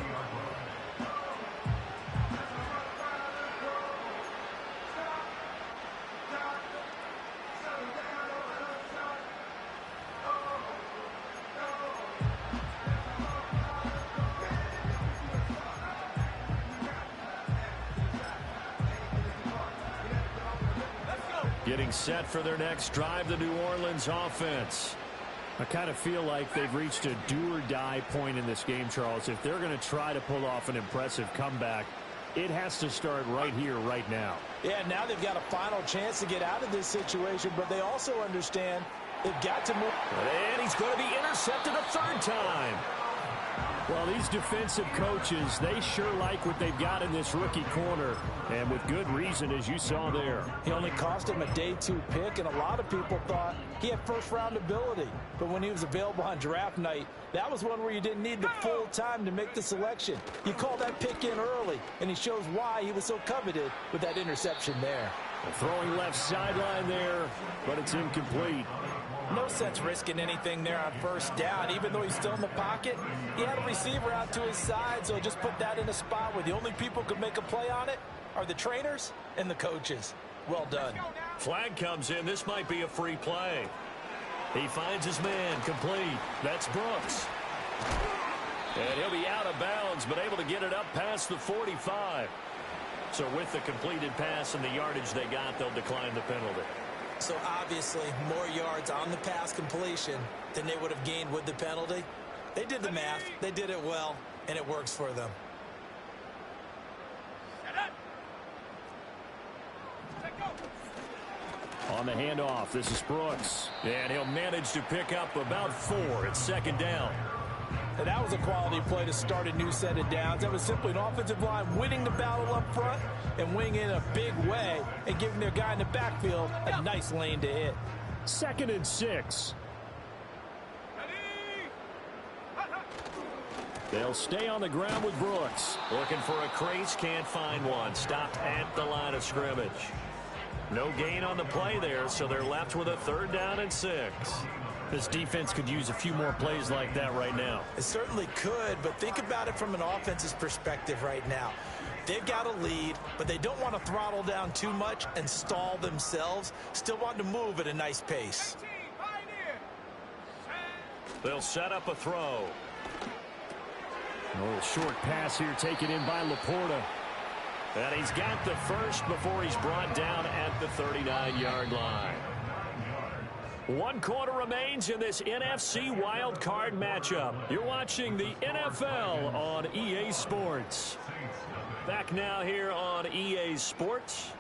Getting set for their next drive, the New Orleans offense. I kind of feel like they've reached a do-or-die point in this game, Charles. If they're going to try to pull off an impressive comeback, it has to start right here, right now. Yeah, now they've got a final chance to get out of this situation, but they also understand they've got to move. And he's going to be intercepted a 3rd time. Well, these defensive coaches, they sure like what they've got in this rookie corner, and with good reason, as you saw there. He only cost him a day 2 pick, and a lot of people thought he had first-round ability. But when he was available on draft night, that was one where you didn't need the full time to make the selection. You called that pick in early, and he shows why he was so coveted with that interception there. Throwing left sideline there, but it's incomplete. No sense risking anything there on 1st down. Even though he's still in the pocket, he had a receiver out to his side, so just put that in a spot where the only people who can make a play on it are the trainers and the coaches. Well done. Flag comes in. This might be a free play. He finds his man complete. That's Brooks. And he'll be out of bounds, but able to get it up past the 45. So with the completed pass and the yardage they got, they'll decline the penalty. So obviously more yards on the pass completion than they would have gained with the penalty. They did the math. They did it well, and it works for them. On the handoff, this is Brooks. And he'll manage to pick up about 4. It's 2nd down. And that was a quality play to start a new set of downs. That was simply an offensive line winning the battle up front and winning in a big way and giving their guy in the backfield a nice lane to hit. 2nd and 6. They'll stay on the ground with Brooks. Looking for a crease, can't find one. Stopped at the line of scrimmage. No gain on the play there, so they're left with a 3rd down and 6. This defense could use a few more plays like that right now. It certainly could, but think about it from an offense's perspective right now. They've got a lead, but they don't want to throttle down too much and stall themselves. Still want to move at a nice pace. They'll set up a throw. A little short pass here taken in by Laporta. And he's got the first before he's brought down at the 39-yard line. 1 quarter remains in this NFC Wild Card matchup. You're watching the NFL on EA Sports. Back now here on EA Sports.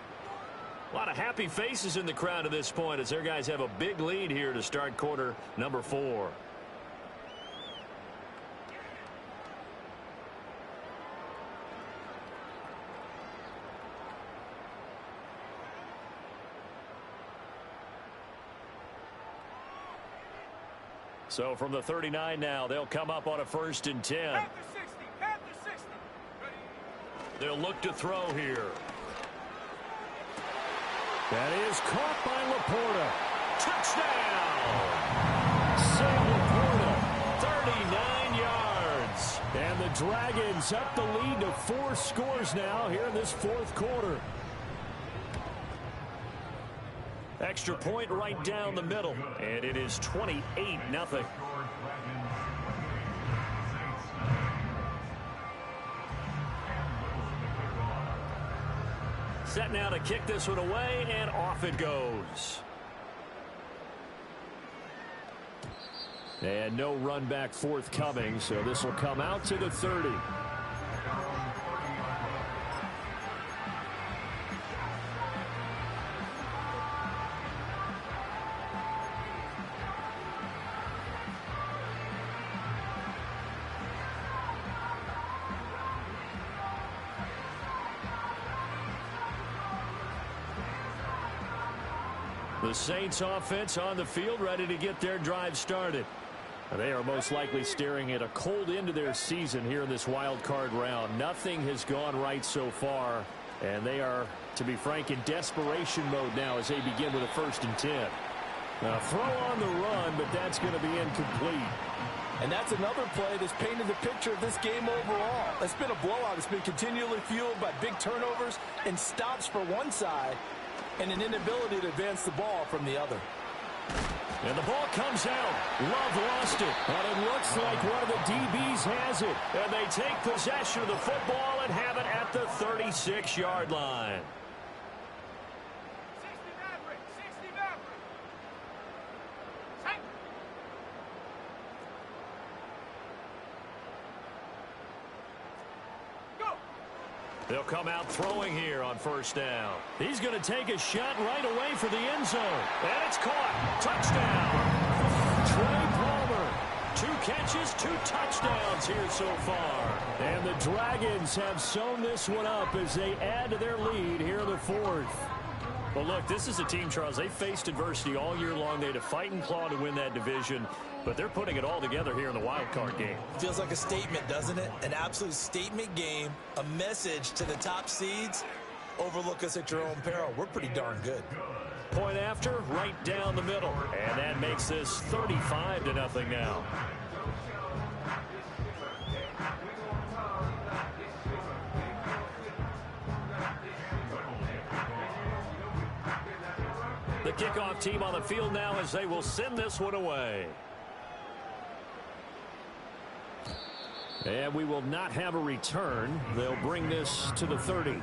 A lot of happy faces in the crowd at this point as their guys have a big lead here to start quarter number 4. So from the 39 now, they'll come up on a 1st and 10. They'll look to throw here. That is caught by Laporta. Touchdown! Sam Laporta, 39 yards. And the Dragons up the lead to 4 scores now here in this fourth quarter. Extra point right down the middle. And it is 28-0. Set now to kick this one away, and off it goes. And no run back forthcoming, so this will come out to the 30. The Saints offense on the field, ready to get their drive started. They are most likely staring at a cold end to their season here in this wild card round. Nothing has gone right so far, and they are, to be frank, in desperation mode now as they begin with a 1st and 10. Now, throw on the run, but that's going to be incomplete. And that's another play that's painted the picture of this game overall. It's been a blowout. It's been continually fueled by big turnovers and stops for one side and an inability to advance the ball from the other. And the ball comes out. Love lost it. And it looks like one of the DBs has it. And they take possession of the football and have it at the 36-yard line. They'll come out throwing here on 1st down. He's going to take a shot right away for the end zone. And it's caught. Touchdown. Trey Palmer. 2 catches, 2 touchdowns here so far. And the Dragons have sewn this one up as they add to their lead here in the 4th. Well, look, this is a team, Charles. They faced adversity all year long. They had to fight and claw to win that division. But they're putting it all together here in the wild card game. Feels like a statement, doesn't it? An absolute statement game, a message to the top seeds. Overlook us at your own peril. We're pretty darn good. Point after, right down the middle. And that makes this 35-0 now. The kickoff team on the field now as they will send this one away. And we will not have a return. They'll bring this to the 30.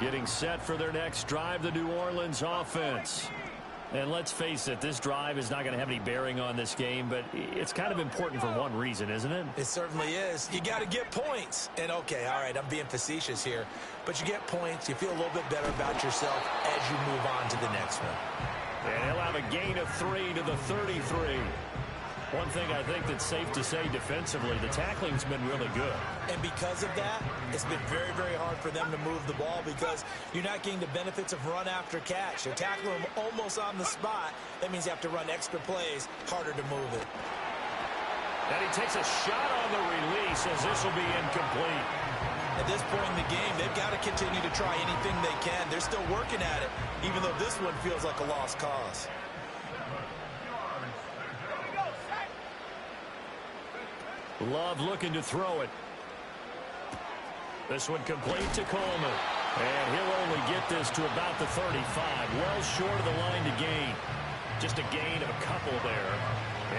Getting set for their next drive, the New Orleans offense. And let's face it, this drive is not going to have any bearing on this game, but it's kind of important for one reason, isn't it? It certainly is. You got to get points. And, okay, all right, I'm being facetious here. But you get points, you feel a little bit better about yourself as you move on to the next one. And he'll have a gain of 3 to the 33. One thing I think that's safe to say defensively, the tackling's been really good. And because of that, it's been very, very hard for them to move the ball because you're not getting the benefits of run after catch. You're tackling them almost on the spot. That means you have to run extra plays, harder to move it. And he takes a shot on the release as this will be incomplete. At this point in the game, they've got to continue to try anything they can. They're still working at it, even though this one feels like a lost cause. Love looking to throw it. This one complete to Coleman. And he'll only get this to about the 35. Well short of the line to gain. Just a gain of a couple there.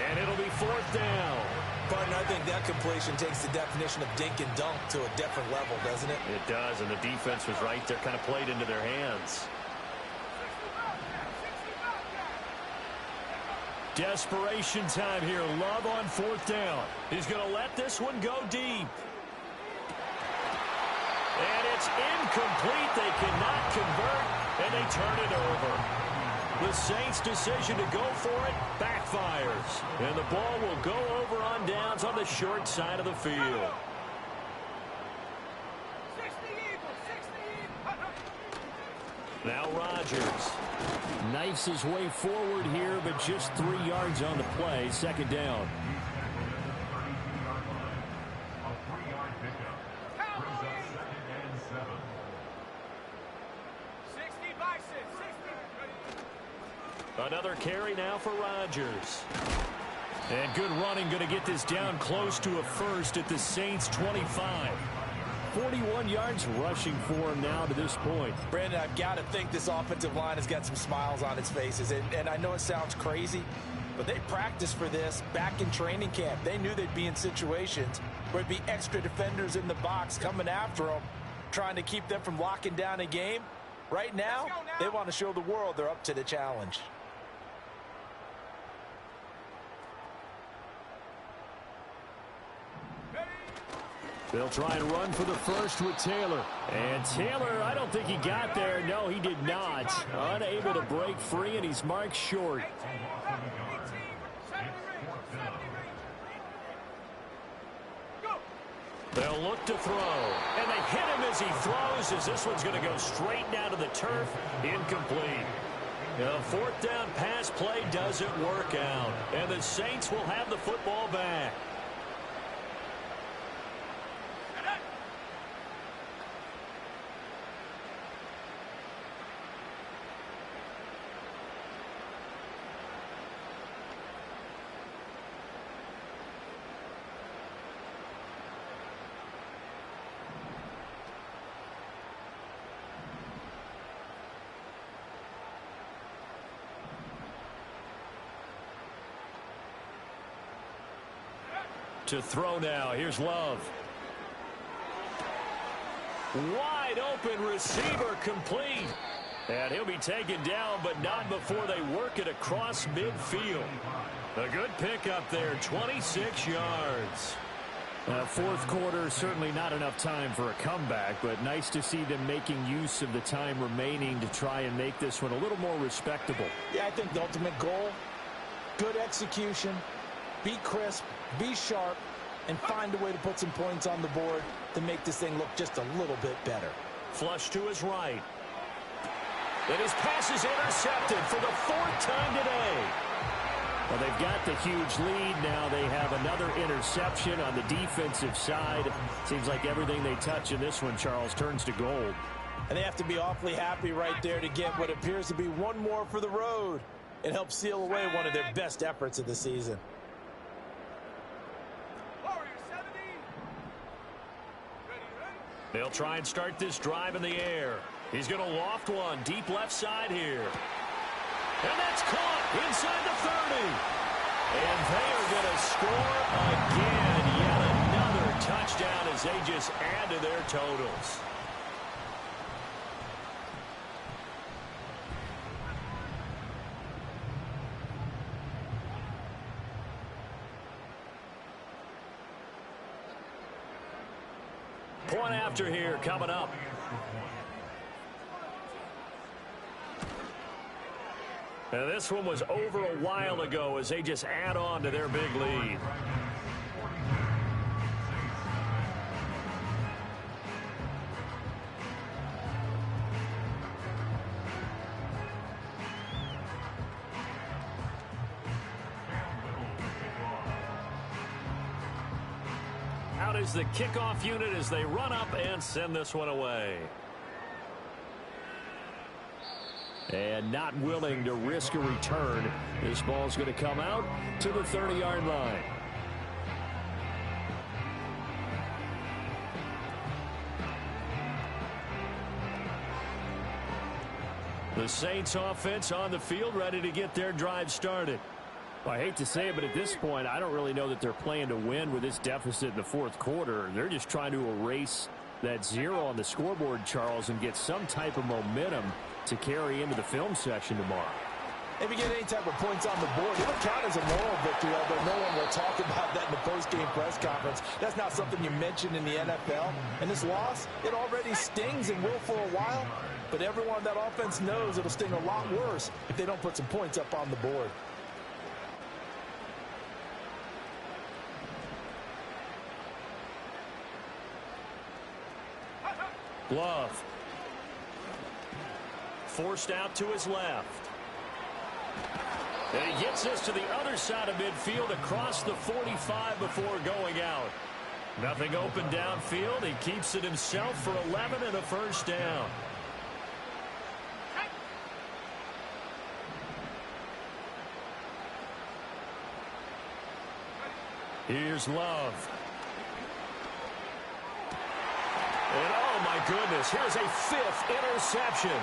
And it'll be 4th down. Partner, I think that completion takes the definition of dink and dunk to a different level, doesn't it? It does, and the defense was right there, kind of played into their hands. Desperation time here. Love on 4th down. He's going to let this one go deep. And it's incomplete. They cannot convert, and they turn it over. The Saints' decision to go for it backfires. And the ball will go over on downs on the short side of the field. Now Rodgers knifes his way forward here, but just 3 yards on the play. 2nd down. Another carry now for Rodgers. And good running, going to get this down close to a first at the Saints' 25. 41 yards rushing for him now to this point. Brandon, I've got to think this offensive line has got some smiles on its faces. And I know it sounds crazy, but they practiced for this back in training camp. They knew they'd be in situations where it'd be extra defenders in the box coming after them, trying to keep them from locking down a game. Right now, they want to show the world they're up to the challenge. They'll try and run for the first with Taylor. And Taylor, I don't think he got there. No, he did not. Unable to break free, and he's marked short. They'll look to throw. And they hit him as he throws, as this one's going to go straight down to the turf. Incomplete. A fourth down pass play doesn't work out. And the Saints will have the football back. To throw now. Here's Love. Wide open receiver, complete. And he'll be taken down, but not before they work it across midfield. A good pickup there, 26 yards. Fourth quarter, certainly not enough time for a comeback, but nice to see them making use of the time remaining to try and make this one a little more respectable. Yeah, I think the ultimate goal, good execution, be crisp, be sharp, and find a way to put some points on the board to make this thing look just a little bit better. Flush to his right. And his pass is intercepted for the fourth time today. Well, they've got the huge lead now. They have another interception on the defensive side. Seems like everything they touch in this one, Charles, turns to gold. And they have to be awfully happy right there to get what appears to be one more for the road. It helps seal away one of their best efforts of the season. They'll try and start this drive in the air. He's going to loft one deep left side here. And that's caught inside the 30. And they are going to score again. Yet another touchdown as they just add to their totals. Point after here coming up. And this one was over a while ago as they just add on to their big lead. Out is the kickoff unit as they run up and send this one away. And not willing to risk a return. This ball's going to come out to the 30-yard line. The Saints offense on the field ready to get their drive started. Well, I hate to say it, but at this point, I don't really know that they're playing to win with this deficit in the fourth quarter. They're just trying to erase that zero on the scoreboard, Charles, and get some type of momentum to carry into the film session tomorrow. If you get any type of points on the board, it would count as a moral victory, although no one will talk about that in the post-game press conference. That's not something you mention in the NFL. And this loss, it already stings and will for a while, but everyone on that offense knows it'll sting a lot worse if they don't put some points up on the board. Love. Forced out to his left. And he gets this to the other side of midfield across the 45 before going out. Nothing open downfield. He keeps it himself for 11 and a first down. Here's Love. And oh my goodness, here's a 5th interception.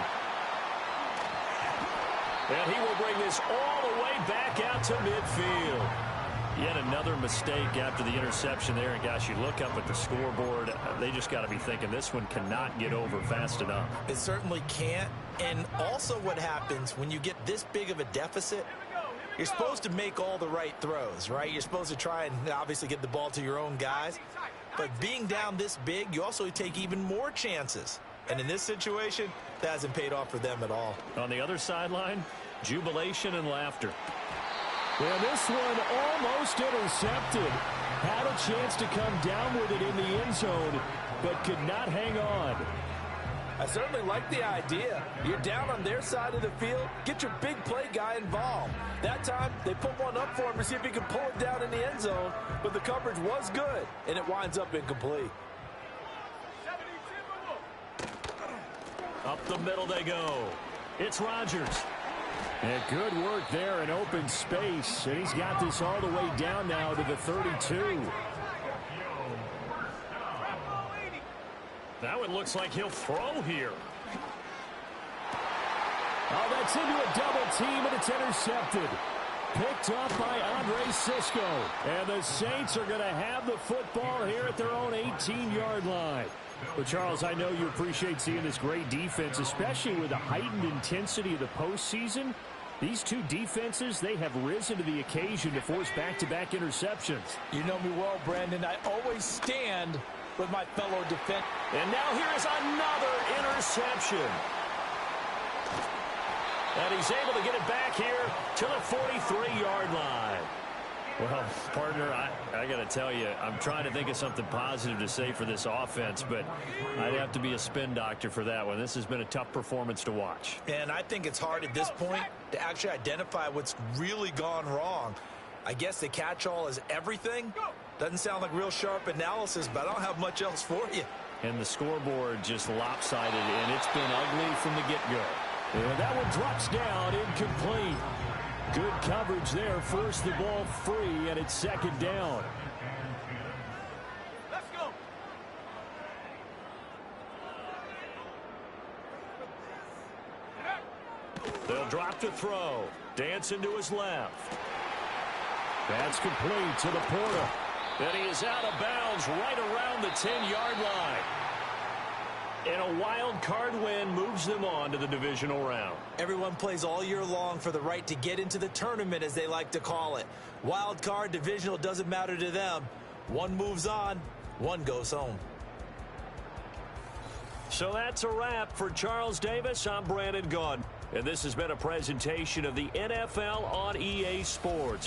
And he will bring this all the way back out to midfield. Yet another mistake after the interception there. And gosh, you look up at the scoreboard, they just got to be thinking this one cannot get over fast enough. It certainly can't. And also what happens when you get this big of a deficit, you're supposed to make all the right throws, right? You're supposed to try and obviously get the ball to your own guys. But being down this big, you also take even more chances. And in this situation, that hasn't paid off for them at all. On the other sideline, jubilation and laughter. Well, this one almost intercepted. Had a chance to come down with it in the end zone, but could not hang on. I certainly like the idea. You're down on their side of the field. Get your big play guy involved. That time, they put one up for him to see if he can pull it down in the end zone, but the coverage was good, and it winds up incomplete. Up the middle they go. It's Rodgers. And good work there in open space. And he's got this all the way down now to the 32. Now it looks like he'll throw here. Oh, that's into a double team, and it's intercepted. Picked up by Andre Cisco. And the Saints are going to have the football here at their own 18-yard line. Well, Charles, I know you appreciate seeing this great defense, especially with the heightened intensity of the postseason. These two defenses, they have risen to the occasion to force back-to-back interceptions. You know me well, Brandon. I always stand with my fellow defense. And now here is another interception. And he's able to get it back here to the 43-yard line. Well, partner, I got to tell you, I'm trying to think of something positive to say for this offense, but I'd have to be a spin doctor for that one. This has been a tough performance to watch. And I think it's hard at this point to actually identify what's really gone wrong. I guess the catch-all is everything. Doesn't sound like real sharp analysis, but I don't have much else for you. And the scoreboard just lopsided, and it's been ugly from the get-go. And that one drops down, incomplete. Good coverage there, forced the ball free, and it's second down. Let's go. They'll drop to throw. Dancing to his left. That's complete to the Porter. And he is out of bounds right around the 10-yard line. And a wild card win moves them on to the divisional round. Everyone plays all year long for the right to get into the tournament, as they like to call it. Wild card, divisional, doesn't matter to them. One moves on, one goes home. So that's a wrap for Charles Davis. I'm Brandon Gaudin. And this has been a presentation of the NFL on EA Sports.